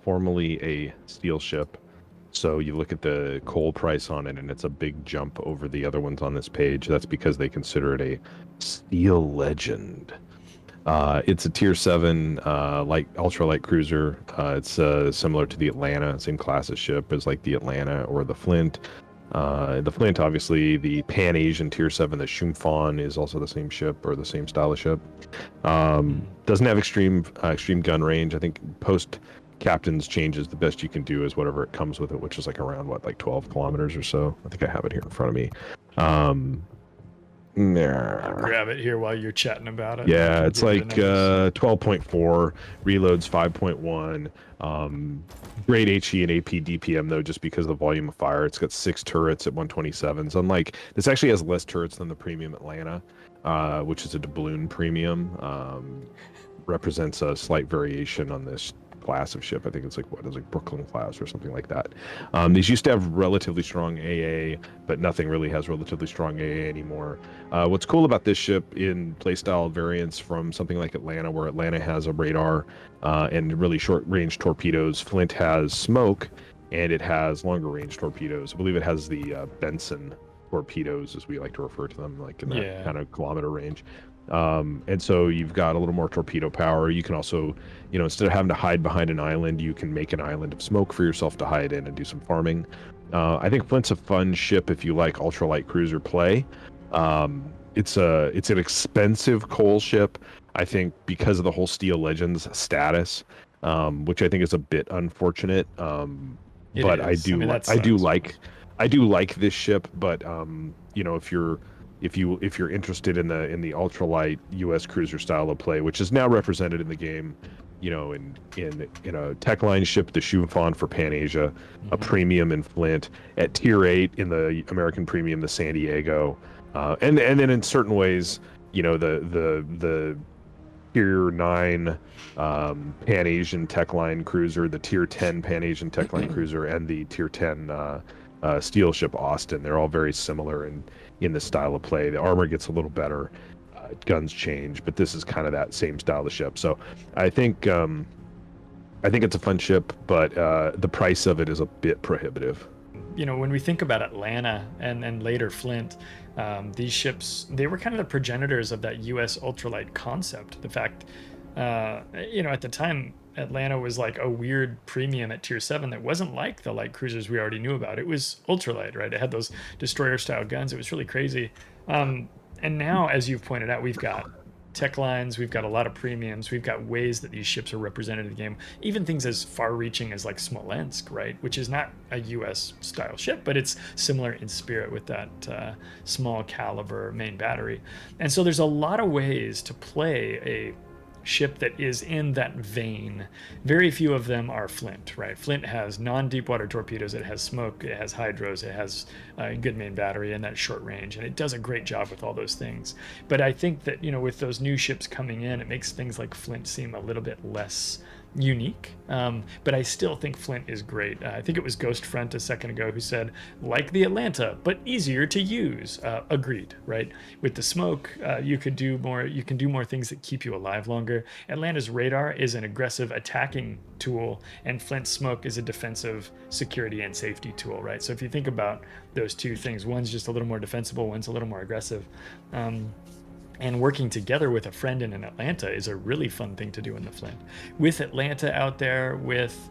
formerly a steel ship. So you look at the coal price on it, and it's a big jump over the other ones on this page. That's because they consider it a steel legend. It's a tier 7 light ultralight cruiser. It's similar to the Atlanta, same class of ship as like the Atlanta or the Flint. The Flint, obviously, the Pan-Asian tier 7, the Shumfon, is also the same ship or the same style of ship. Doesn't have extreme gun range. I think post captain's changes, the best you can do is whatever it comes with it, which is like around 12 kilometers or so. I think I have it here in front of me. I'll Nah. grab it here while you're chatting about it. Yeah, it's Give you like the numbers. 12.4, reloads 5.1. Great HE and AP DPM though, just because of the volume of fire. It's got 6 turrets at 127s. Unlike this, actually has less turrets than the premium Atlanta, which is a doubloon premium. Represents a slight variation on this class of ship. I think it's like what is like Brooklyn class or something like that. These used to have relatively strong AA, but nothing really has relatively strong AA anymore. What's cool about this ship in playstyle variants from something like Atlanta, where Atlanta has a radar and really short range torpedoes, Flint has smoke and it has longer range torpedoes. I believe it has the Benson torpedoes, as we like to refer to them, like in that Yeah. kind of kilometer range. And so you've got a little more torpedo power. You can also, instead of having to hide behind an island, you can make an island of smoke for yourself to hide in and do some farming. I think Flint's a fun ship if you like ultralight cruiser play. It's an expensive coal ship, I think, because of the whole Steel Legends status, which I think is a bit unfortunate. But I is. do I mean, that I do sucks. like this ship, but if you're interested in the ultralight U.S. cruiser style of play, which is now represented in the game, in a tech line ship, the Shufan for Pan Asia, a premium in Flint, at tier 8 in the American premium, the San Diego, and then in certain ways, the tier 9 Pan Asian tech line cruiser, the tier 10 Pan Asian tech line cruiser, and the tier 10 steel ship Austin. They're all very similar in the style of play. The armor gets a little better, guns change, but this is kind of that same style of ship. So I think it's a fun ship, but the price of it is a bit prohibitive. When we think about Atlanta and later Flint, these ships, they were kind of the progenitors of that U.S. ultralight concept. The fact, at the time, Atlanta was like a weird premium at tier 7 that wasn't like the light cruisers we already knew about. It was ultralight, right? It had those destroyer style guns. It was really crazy. And now, as you've pointed out, we've got tech lines, we've got a lot of premiums, we've got ways that these ships are represented in the game, even things as far reaching as like Smolensk, right, which is not a US style ship, but it's similar in spirit with that small caliber main battery. And so there's a lot of ways to play a ship that is in that vein. Very few of them are Flint, right? Flint has non-deep water torpedoes, it has smoke, it has hydros, it has a good main battery and that short range, and it does a great job with all those things. But I think that, with those new ships coming in, it makes things like Flint seem a little bit less unique. But I still think Flint is great. I think it was Ghost Front a second ago who said, like the Atlanta, but easier to use. Agreed, right? With the smoke, you can do more things that keep you alive longer. Atlanta's radar is an aggressive attacking tool, and Flint's smoke is a defensive security and safety tool, right? So if you think about those two things, one's just a little more defensible, one's a little more aggressive. And working together with a friend in an Atlanta is a really fun thing to do in the Flint. With Atlanta out there, with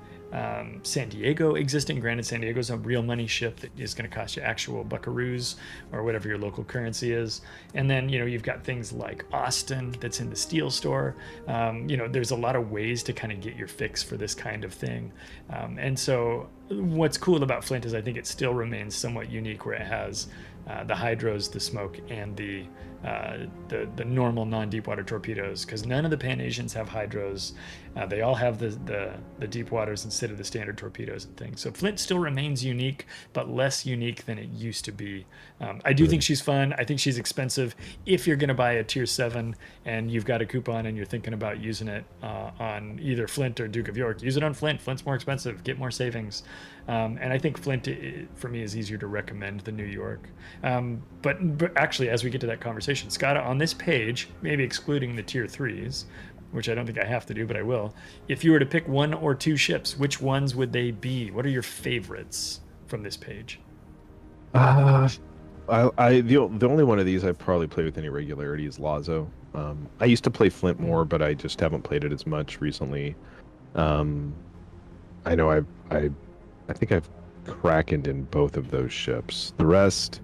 San Diego existing, granted San Diego's a real money ship that is going to cost you actual buckaroos or whatever your local currency is. And then, you've got things like Austin that's in the steel store. There's a lot of ways to kind of get your fix for this kind of thing. And so what's cool about Flint is I think it still remains somewhat unique, where it has the hydros, the smoke, and the normal non-deep water torpedoes, because none of the Pan Asians have hydros. They all have the deep waters instead of the standard torpedoes and things. So Flint still remains unique, but less unique than it used to be. I do think she's fun. I think she's expensive. If you're going to buy a tier 7 and you've got a coupon and you're thinking about using it on either Flint or Duke of York, use it on Flint. Flint's more expensive. Get more savings. And I think Flint, for me, is easier to recommend than New York. But actually, as we get to that conversation, Skada, on this page, maybe excluding the tier 3s, which I don't think I have to do, but I will. If you were to pick one or two ships, which ones would they be? What are your favorites from this page? The only one of these I probably play with any regularity is Lazo. I used to play Flint more, but I just haven't played it as much recently. I know I think I've Krakened in both of those ships. The rest,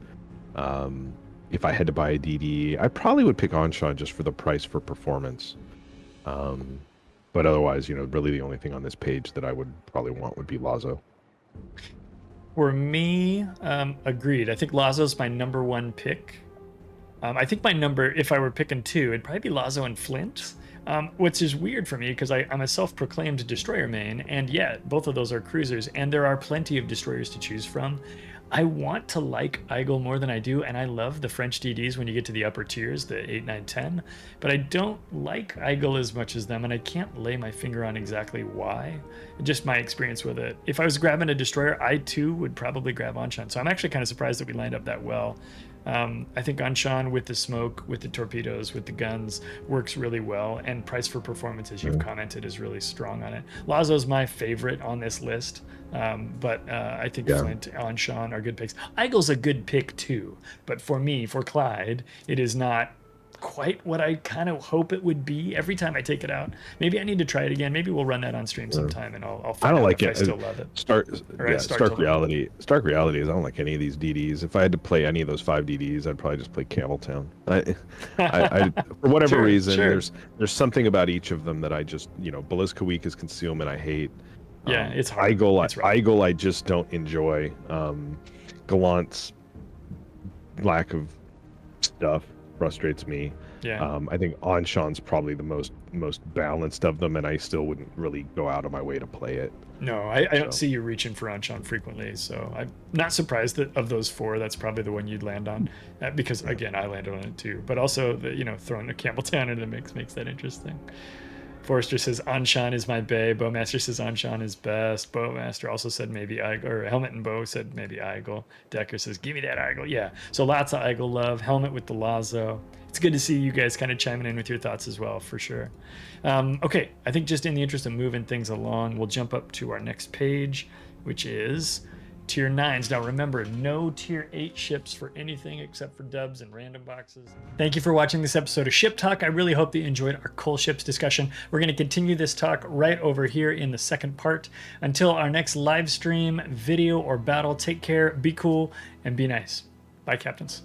if I had to buy a DD, I probably would pick Anshan just for the price for performance. But otherwise, really the only thing on this page that I would probably want would be Lazo. For me, agreed. I think Lazo's my number one pick. I think my number, if I were picking two, it'd probably be Lazo and Flint. Which is weird for me because I'm a self-proclaimed destroyer main, and yet both of those are cruisers, and there are plenty of destroyers to choose from. I want to like Aigle more than I do, and I love the French DDs when you get to the upper tiers, the 8, 9, 10, but I don't like Aigle as much as them, and I can't lay my finger on exactly why. Just my experience with it. If I was grabbing a destroyer, I too would probably grab Anshan, so I'm actually kind of surprised that we lined up that well. I think Anshan with the smoke, with the torpedoes, with the guns works really well, and price for performance, as you've commented, is really strong on it. Lazo's my favorite on this list, but I think Flint, Anshan are good picks. Aigle's a good pick too, but for me, for Clyde, it is not quite what I kind of hope it would be every time I take it out. Maybe I need to try it again. Maybe we'll run that on stream sometime, and I'll find out if I still love it. Stark reality is I don't like any of these DDs. If I had to play any of those 5 DDs, I'd probably just play Campbelltown. I for whatever reason, there's something about each of them that I just, Blyzkawica's concealment I hate. Yeah, it's hard. Aigle I just don't enjoy. Gallant's lack of stuff frustrates me. Yeah. I think Anshan's probably the most balanced of them, and I still wouldn't really go out of my way to play it. No, I don't see you reaching for Anshan frequently, so I'm not surprised that of those 4, that's probably the one you'd land on, because again, I landed on it too. But also, throwing a Campbelltown into the mix makes that interesting. Forrester says Anshan is my bae. Bowmaster says Anshan is best. Bowmaster also said maybe Aigle, or Helmet and Bow said maybe Aigle. Decker says give me that Aigle. Yeah, so lots of Aigle love. Helmet with the Lazo. It's good to see you guys kind of chiming in with your thoughts as well, for sure. Okay, I think just in the interest of moving things along, we'll jump up to our next page, which is Tier 9s. Now remember, no Tier 8 ships for anything except for dubs and random boxes. Thank you for watching this episode of Ship Talk. I really hope that you enjoyed our cool ships discussion. We're going to continue this talk right over here in the second part. Until our next live stream, video, or battle, take care, be cool, and be nice. Bye, Captains.